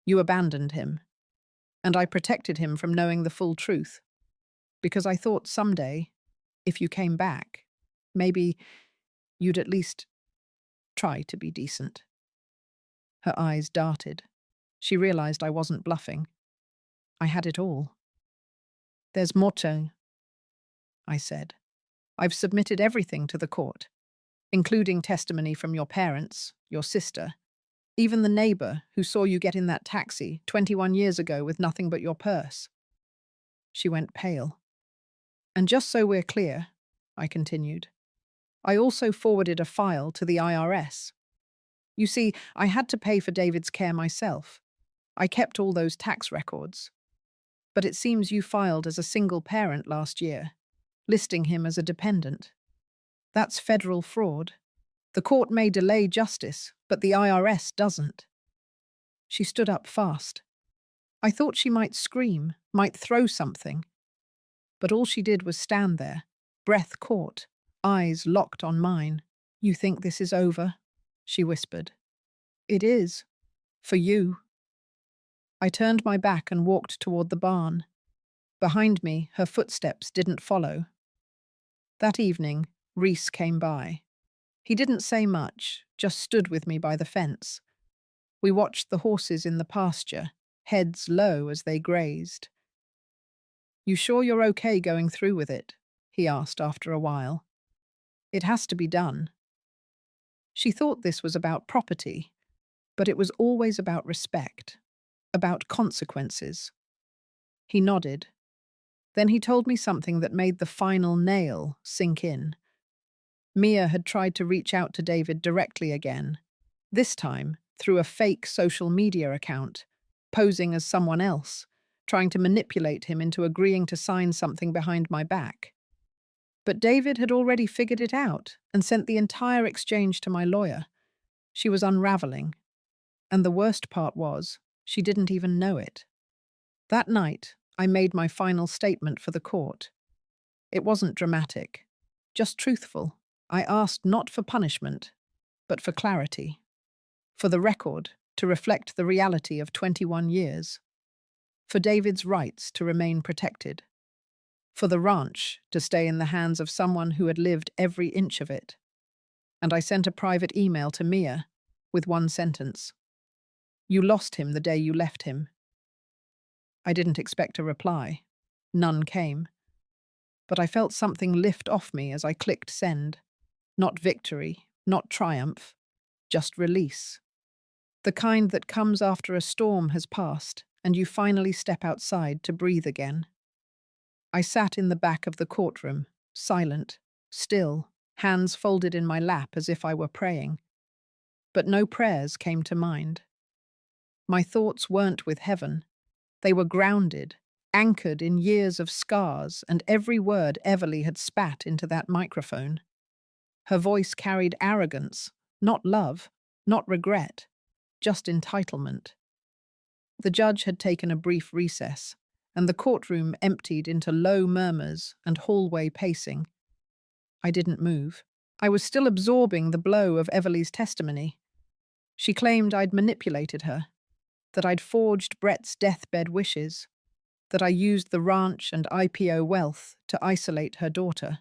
You abandoned him. And I protected him from knowing the full truth. Because I thought someday, if you came back, maybe you'd at least try to be decent." Her eyes darted. She realized I wasn't bluffing. I had it all. "There's more to," I said. "I've submitted everything to the court, including testimony from your parents, your sister, even the neighbor who saw you get in that taxi 21 years ago with nothing but your purse." She went pale. And just so we're clear, I continued, I also forwarded a file to the IRS. You see, I had to pay for David's care myself. I kept all those tax records. But it seems you filed as a single parent last year, listing him as a dependent. That's federal fraud. The court may delay justice, but the IRS doesn't. She stood up fast. I thought she might scream, might throw something. But all she did was stand there, breath caught, eyes locked on mine. You think this is over? She whispered. It is. For you. I turned my back and walked toward the barn. Behind me, her footsteps didn't follow. That evening, Reese came by. He didn't say much, just stood with me by the fence. We watched the horses in the pasture, heads low as they grazed. You sure you're okay going through with it? He asked after a while. It has to be done. She thought this was about property, but it was always about respect, about consequences. He nodded. Then he told me something that made the final nail sink in. Mia had tried to reach out to David directly again, this time through a fake social media account, posing as someone else, trying to manipulate him into agreeing to sign something behind my back. But David had already figured it out and sent the entire exchange to my lawyer. She was unraveling. And the worst part was, she didn't even know it. That night, I made my final statement for the court. It wasn't dramatic, just truthful. I asked not for punishment, but for clarity. For the record to reflect the reality of 21 years. For David's rights to remain protected. For the ranch to stay in the hands of someone who had lived every inch of it. And I sent a private email to Mia with one sentence. You lost him the day you left him. I didn't expect a reply. None came. But I felt something lift off me as I clicked send. Not victory, not triumph, just release. The kind that comes after a storm has passed and you finally step outside to breathe again. I sat in the back of the courtroom, silent, still, hands folded in my lap as if I were praying. But no prayers came to mind. My thoughts weren't with heaven. They were grounded, anchored in years of scars and every word Everly had spat into that microphone. Her voice carried arrogance, not love, not regret, just entitlement. The judge had taken a brief recess, and the courtroom emptied into low murmurs and hallway pacing. I didn't move. I was still absorbing the blow of Everly's testimony. She claimed I'd manipulated her, that I'd forged Brett's deathbed wishes, that I used the ranch and IPO wealth to isolate her daughter.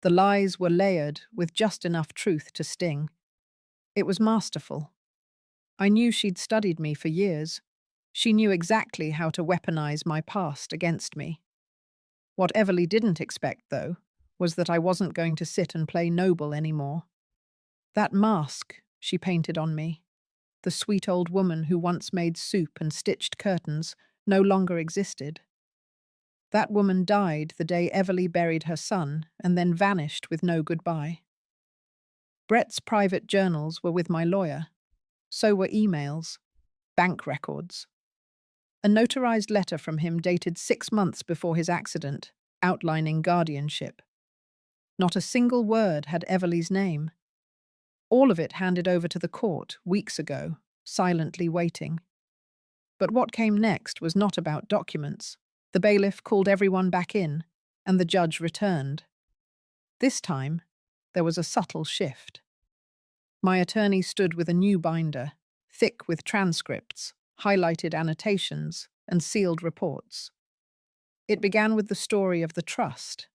The lies were layered with just enough truth to sting. It was masterful. I knew she'd studied me for years. She knew exactly how to weaponize my past against me. What Everly didn't expect, though, was that I wasn't going to sit and play noble anymore. That mask she painted on me, the sweet old woman who once made soup and stitched curtains, no longer existed. That woman died the day Everly buried her son and then vanished with no goodbye. Brett's private journals were with my lawyer. So were emails, bank records. A notarized letter from him dated 6 months before his accident, outlining guardianship. Not a single word had Everly's name. All of it handed over to the court weeks ago, silently waiting. But what came next was not about documents. The bailiff called everyone back in, and the judge returned. This time, there was a subtle shift. My attorney stood with a new binder, thick with transcripts, highlighted annotations, and sealed reports. It began with the story of the trust.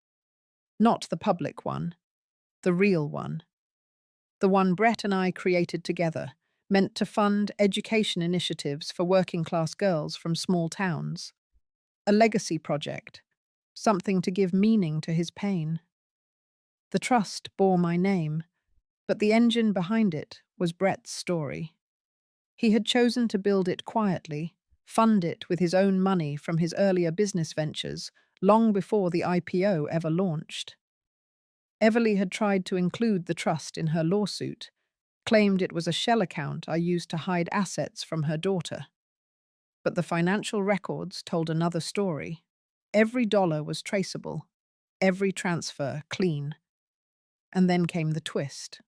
Not the public one, the real one. The one Brett and I created together, meant to fund education initiatives for working-class girls from small towns. A legacy project, something to give meaning to his pain. The trust bore my name, but the engine behind it was Brett's story. He had chosen to build it quietly, fund it with his own money from his earlier business ventures, long before the IPO ever launched. Everly had tried to include the trust in her lawsuit, claimed it was a shell account I used to hide assets from her daughter. But the financial records told another story. Every dollar was traceable, every transfer clean. And then came the twist.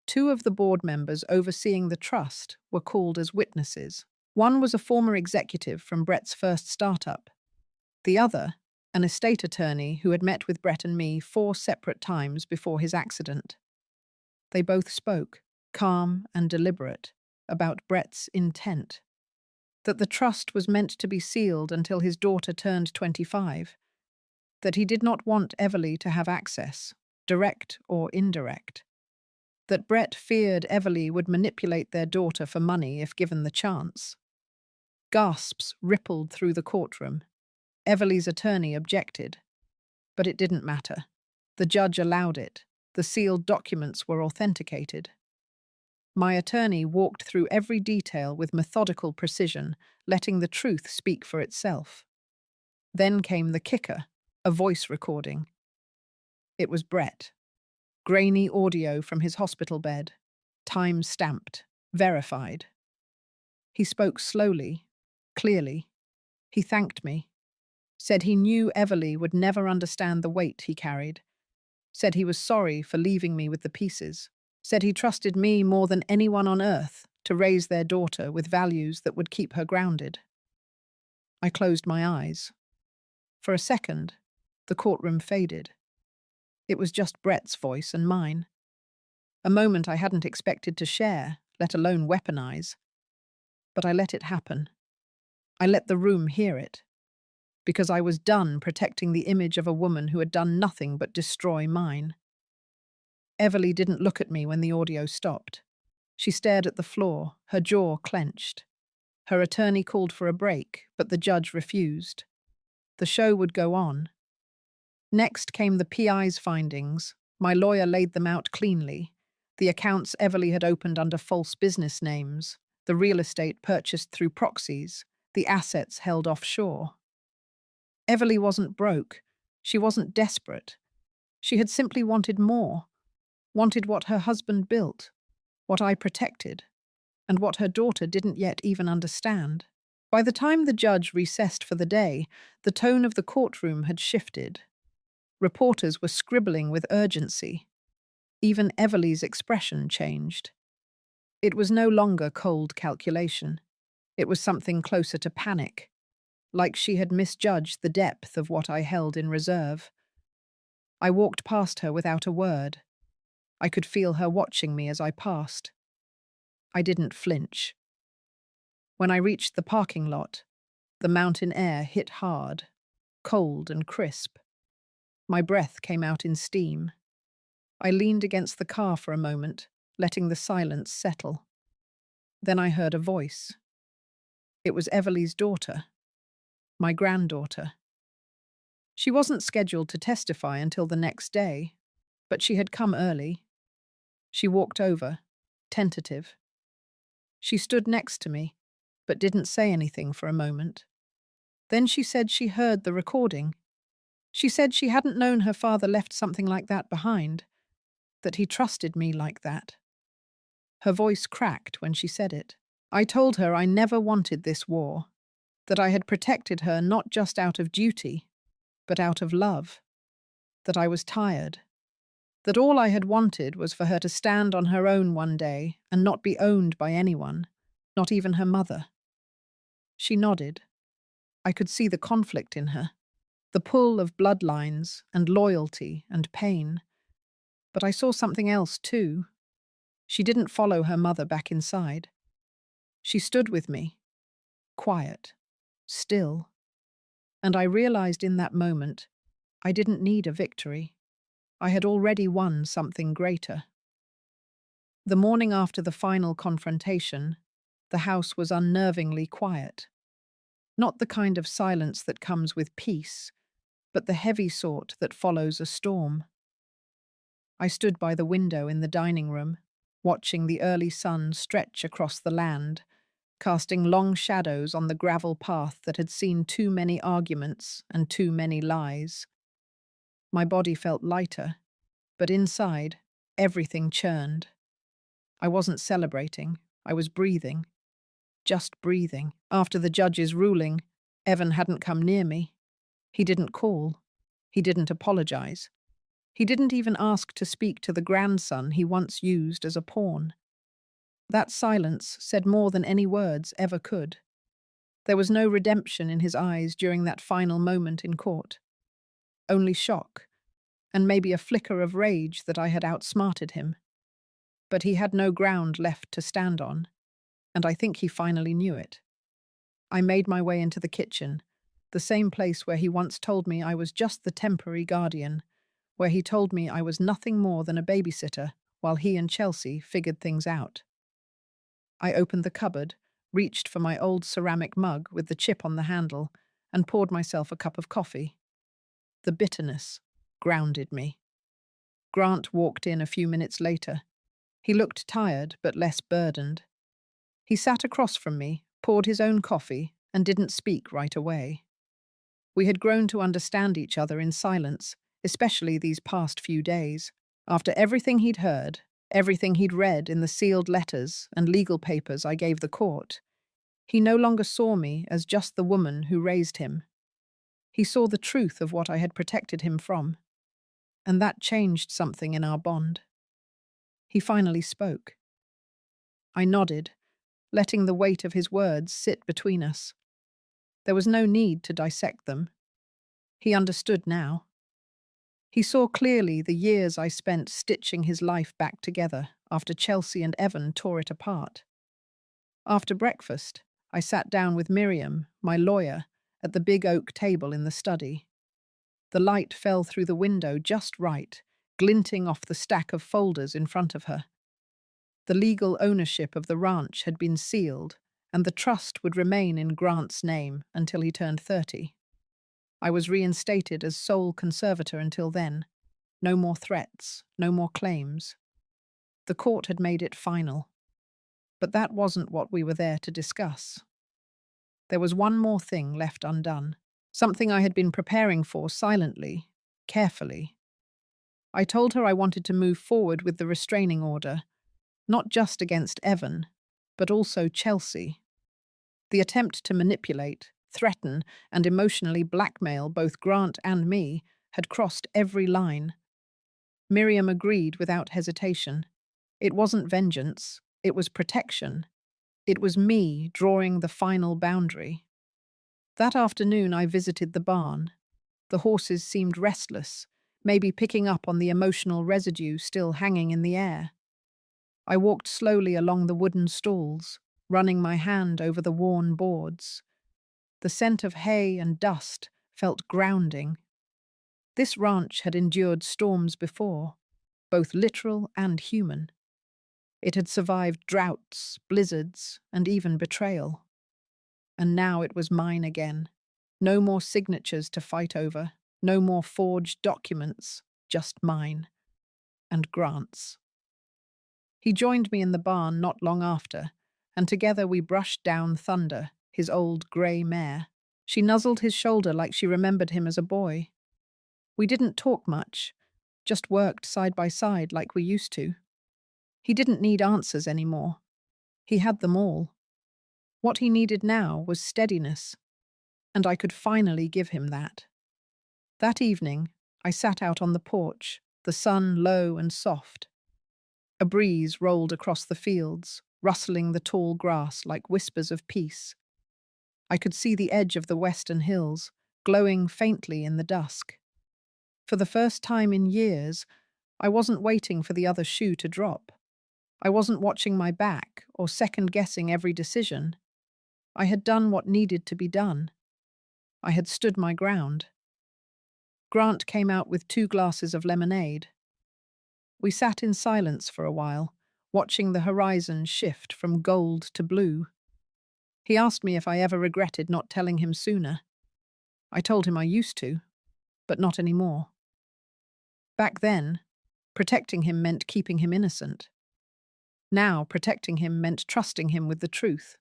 Two of the board members overseeing the trust were called as witnesses. One was a former executive from Brett's first startup. The other, an estate attorney who had met with Brett and me 4 separate times before his accident. They both spoke, calm and deliberate, about Brett's intent. That the trust was meant to be sealed until his daughter turned 25. That he did not want Everly to have access, direct or indirect. That Brett feared Everly would manipulate their daughter for money if given the chance. Gasps rippled through the courtroom. Everly's attorney objected. But it didn't matter. The judge allowed it. The sealed documents were authenticated. My attorney walked through every detail with methodical precision, letting the truth speak for itself. Then came the kicker, a voice recording. It was Brett. Grainy audio from his hospital bed. Time stamped. Verified. He spoke slowly, clearly. He thanked me. Said he knew Everly would never understand the weight he carried. Said he was sorry for leaving me with the pieces. Said he trusted me more than anyone on earth to raise their daughter with values that would keep her grounded. I closed my eyes. For a second, the courtroom faded. It was just Brett's voice and mine. A moment I hadn't expected to share, let alone weaponize. But I let it happen. I let the room hear it. Because I was done protecting the image of a woman who had done nothing but destroy mine. Everly didn't look at me when the audio stopped. She stared at the floor, her jaw clenched. Her attorney called for a break, but the judge refused. The show would go on. Next came the PI's findings. My lawyer laid them out cleanly. The accounts Everly had opened under false business names, the real estate purchased through proxies, the assets held offshore. Everly wasn't broke. She wasn't desperate. She had simply wanted more. Wanted what her husband built, what I protected, and what her daughter didn't yet even understand. By the time the judge recessed for the day, the tone of the courtroom had shifted. Reporters were scribbling with urgency. Even Everly's expression changed. It was no longer cold calculation. It was something closer to panic, like she had misjudged the depth of what I held in reserve. I walked past her without a word. I could feel her watching me as I passed. I didn't flinch. When I reached the parking lot, the mountain air hit hard, cold and crisp. My breath came out in steam. I leaned against the car for a moment, letting the silence settle. Then I heard a voice. It was Everly's daughter, my granddaughter. She wasn't scheduled to testify until the next day, but she had come early. She walked over, tentative. She stood next to me, but didn't say anything for a moment. Then she said she heard the recording. She said she hadn't known her father left something like that behind, that he trusted me like that. Her voice cracked when she said it. I told her I never wanted this war, that I had protected her not just out of duty, but out of love, that I was tired, that all I had wanted was for her to stand on her own one day and not be owned by anyone, not even her mother. She nodded. I could see the conflict in her, the pull of bloodlines and loyalty and pain. But I saw something else too. She didn't follow her mother back inside. She stood with me, quiet, still. And I realized in that moment I didn't need a victory. I had already won something greater. The morning after the final confrontation, the house was unnervingly quiet. Not the kind of silence that comes with peace, but the heavy sort that follows a storm. I stood by the window in the dining room, watching the early sun stretch across the land, casting long shadows on the gravel path that had seen too many arguments and too many lies. My body felt lighter, but inside, everything churned. I wasn't celebrating, I was breathing, just breathing. After the judge's ruling, Evan hadn't come near me. He didn't call. He didn't apologize. He didn't even ask to speak to the grandson he once used as a pawn. That silence said more than any words ever could. There was no redemption in his eyes during that final moment in court. Only shock, and maybe a flicker of rage that I had outsmarted him. But he had no ground left to stand on, and I think he finally knew it. I made my way into the kitchen, the same place where he once told me I was just the temporary guardian, where he told me I was nothing more than a babysitter while he and Chelsea figured things out. I opened the cupboard, reached for my old ceramic mug with the chip on the handle, and poured myself a cup of coffee. The bitterness grounded me. Grant walked in a few minutes later. He looked tired but less burdened. He sat across from me, poured his own coffee, and didn't speak right away. We had grown to understand each other in silence, especially these past few days. After everything he'd heard, everything he'd read in the sealed letters and legal papers I gave the court, he no longer saw me as just the woman who raised him. He saw the truth of what I had protected him from, and that changed something in our bond. He finally spoke. I nodded, letting the weight of his words sit between us. There was no need to dissect them. He understood now. He saw clearly the years I spent stitching his life back together after Chelsea and Evan tore it apart. After breakfast, I sat down with Miriam, my lawyer, at the big oak table in the study. The light fell through the window just right, glinting off the stack of folders in front of her. The legal ownership of the ranch had been sealed, and the trust would remain in Grant's name until he turned 30. I was reinstated as sole conservator until then. No more threats, no more claims. The court had made it final. But that wasn't what we were there to discuss. There was one more thing left undone, something I had been preparing for silently, carefully. I told her I wanted to move forward with the restraining order, not just against Evan, but also Chelsea. The attempt to manipulate, threaten, and emotionally blackmail both Grant and me had crossed every line. Miriam agreed without hesitation. It wasn't vengeance, it was protection. It was me drawing the final boundary. That afternoon I visited the barn. The horses seemed restless, maybe picking up on the emotional residue still hanging in the air. I walked slowly along the wooden stalls, running my hand over the worn boards. The scent of hay and dust felt grounding. This ranch had endured storms before, both literal and human. It had survived droughts, blizzards, and even betrayal. And now it was mine again. No more signatures to fight over, no more forged documents, just mine. And Grant's. He joined me in the barn not long after, and together we brushed down Thunder, his old grey mare. She nuzzled his shoulder like she remembered him as a boy. We didn't talk much, just worked side by side like we used to. He didn't need answers anymore. He had them all. What he needed now was steadiness, and I could finally give him that. That evening, I sat out on the porch, the sun low and soft. A breeze rolled across the fields, rustling the tall grass like whispers of peace. I could see the edge of the western hills, glowing faintly in the dusk. For the first time in years, I wasn't waiting for the other shoe to drop. I wasn't watching my back or second-guessing every decision. I had done what needed to be done. I had stood my ground. Grant came out with 2 glasses of lemonade. We sat in silence for a while, watching the horizon shift from gold to blue. He asked me if I ever regretted not telling him sooner. I told him I used to, but not anymore. Back then, protecting him meant keeping him innocent. Now, protecting him meant trusting him with the truth.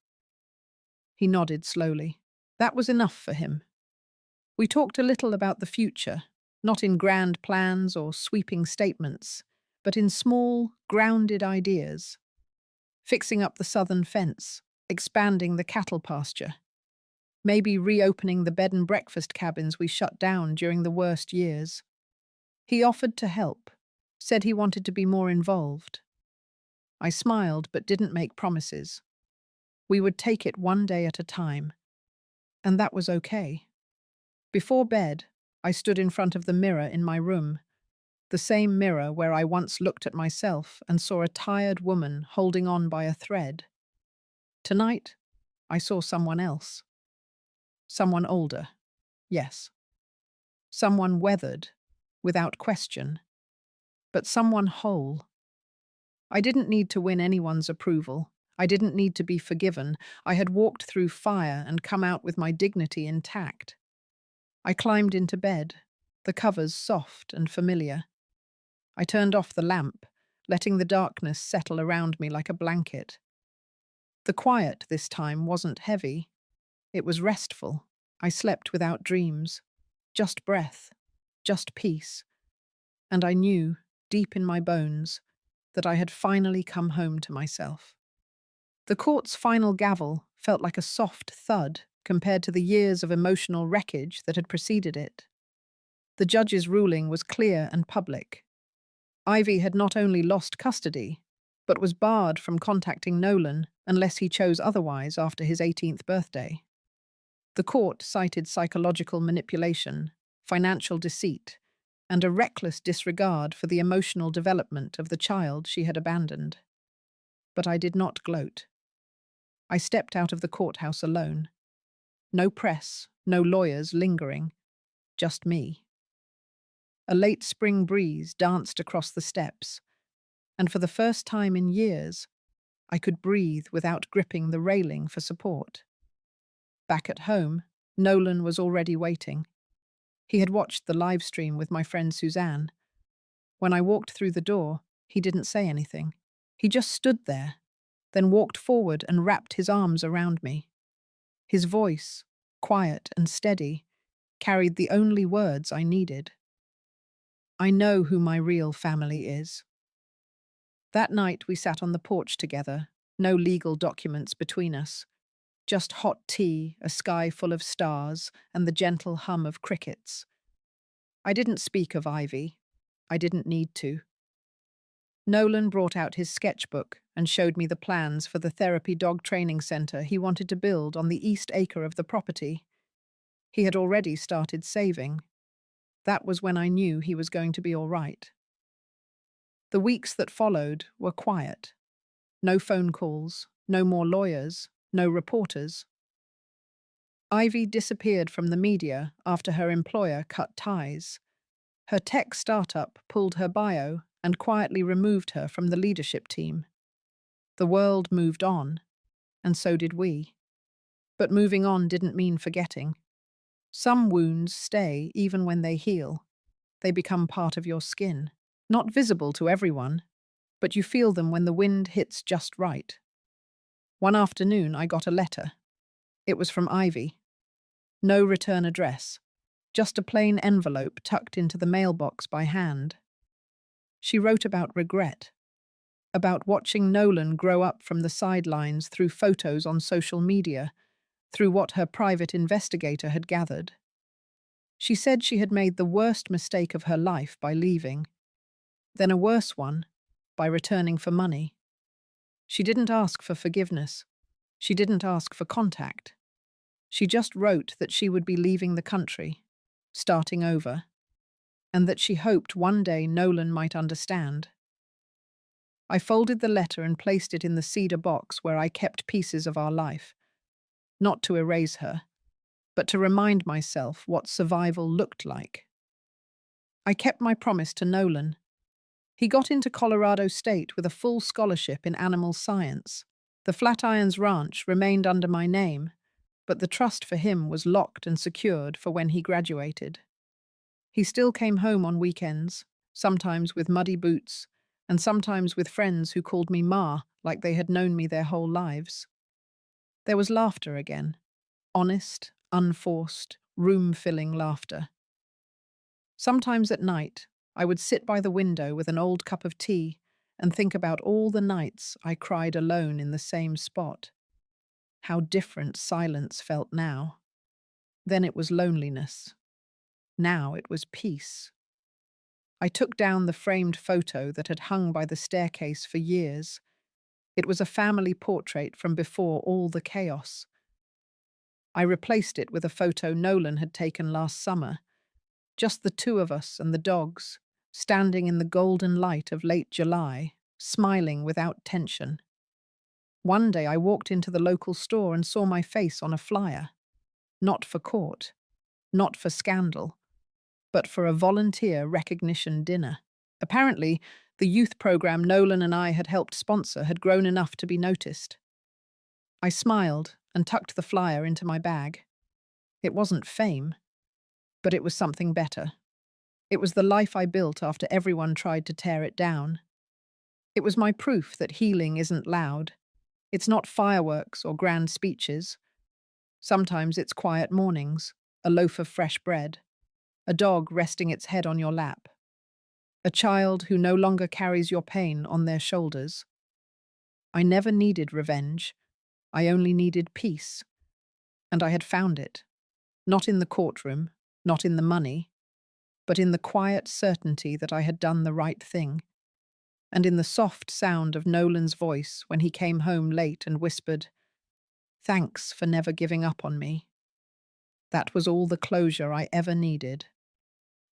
He nodded slowly. That was enough for him. We talked a little about the future, not in grand plans or sweeping statements, but in small, grounded ideas. Fixing up the southern fence, expanding the cattle pasture, maybe reopening the bed and breakfast cabins we shut down during the worst years. He offered to help, said he wanted to be more involved. I smiled but didn't make promises. We would take it one day at a time, and that was okay. Before bed, I stood in front of the mirror in my room, the same mirror where I once looked at myself and saw a tired woman holding on by a thread. Tonight, I saw someone else. Someone older, yes. Someone weathered, without question, but someone whole. I didn't need to win anyone's approval. I didn't need to be forgiven. I had walked through fire and come out with my dignity intact. I climbed into bed, the covers soft and familiar. I turned off the lamp, letting the darkness settle around me like a blanket. The quiet this time wasn't heavy. It was restful. I slept without dreams. Just breath. Just peace. And I knew, deep in my bones, that I had finally come home to myself. The court's final gavel felt like a soft thud compared to the years of emotional wreckage that had preceded it. The judge's ruling was clear and public. Ivy had not only lost custody, but was barred from contacting Nolan unless he chose otherwise after his 18th birthday. The court cited psychological manipulation, financial deceit, and a reckless disregard for the emotional development of the child she had abandoned. But I did not gloat. I stepped out of the courthouse alone. No press, no lawyers lingering, just me. A late spring breeze danced across the steps, and for the first time in years, I could breathe without gripping the railing for support. Back at home, Nolan was already waiting. He had watched the live stream with my friend Suzanne. When I walked through the door, he didn't say anything. He just stood there, then walked forward and wrapped his arms around me. His voice, quiet and steady, carried the only words I needed. I know who my real family is. That night we sat on the porch together, no legal documents between us. Just hot tea, a sky full of stars, and the gentle hum of crickets. I didn't speak of Ivy. I didn't need to. Nolan brought out his sketchbook and showed me the plans for the therapy dog training center he wanted to build on the east acre of the property. He had already started saving. That was when I knew he was going to be all right. The weeks that followed were quiet. No phone calls, no more lawyers, no reporters. Ivy disappeared from the media after her employer cut ties. Her tech startup pulled her bio and quietly removed her from the leadership team. The world moved on, and so did we. But moving on didn't mean forgetting. Some wounds stay even when they heal. They become part of your skin, not visible to everyone, but you feel them when the wind hits just right. One afternoon, I got a letter. It was from Ivy. No return address, just a plain envelope tucked into the mailbox by hand. She wrote about regret, about watching Nolan grow up from the sidelines through photos on social media, through what her private investigator had gathered. She said she had made the worst mistake of her life by leaving, then a worse one by returning for money. She didn't ask for forgiveness. She didn't ask for contact. She just wrote that she would be leaving the country, starting over, and that she hoped one day Nolan might understand. I folded the letter and placed it in the cedar box where I kept pieces of our life, not to erase her, but to remind myself what survival looked like. I kept my promise to Nolan. He got into Colorado State with a full scholarship in animal science. The Flatirons Ranch remained under my name, but the trust for him was locked and secured for when he graduated. He still came home on weekends, sometimes with muddy boots, and sometimes with friends who called me Ma like they had known me their whole lives. There was laughter again. Honest, unforced, room-filling laughter. Sometimes at night, I would sit by the window with an old cup of tea and think about all the nights I cried alone in the same spot. How different silence felt now. Then it was loneliness. Now it was peace. I took down the framed photo that had hung by the staircase for years. It was a family portrait from before all the chaos. I replaced it with a photo Nolan had taken last summer. Just the two of us and the dogs, standing in the golden light of late July, smiling without tension. One day I walked into the local store and saw my face on a flyer. Not for court, not for scandal, but for a volunteer recognition dinner. Apparently, the youth program Nolan and I had helped sponsor had grown enough to be noticed. I smiled and tucked the flyer into my bag. It wasn't fame, but it was something better. It was the life I built after everyone tried to tear it down. It was my proof that healing isn't loud. It's not fireworks or grand speeches. Sometimes it's quiet mornings, a loaf of fresh bread, a dog resting its head on your lap, a child who no longer carries your pain on their shoulders. I never needed revenge. I only needed peace. And I had found it. Not in the courtroom, not in the money, but in the quiet certainty that I had done the right thing, and in the soft sound of Nolan's voice when he came home late and whispered, "Thanks for never giving up on me." That was all the closure I ever needed.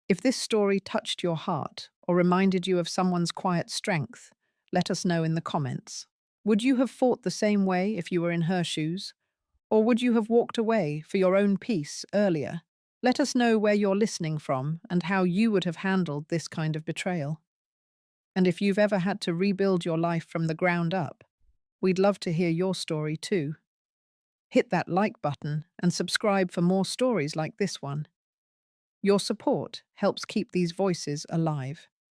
If this story touched your heart or reminded you of someone's quiet strength, let us know in the comments. Would you have fought the same way if you were in her shoes? Or would you have walked away for your own peace earlier? Let us know where you're listening from and how you would have handled this kind of betrayal. And if you've ever had to rebuild your life from the ground up, we'd love to hear your story too. Hit that like button and subscribe for more stories like this one. Your support helps keep these voices alive.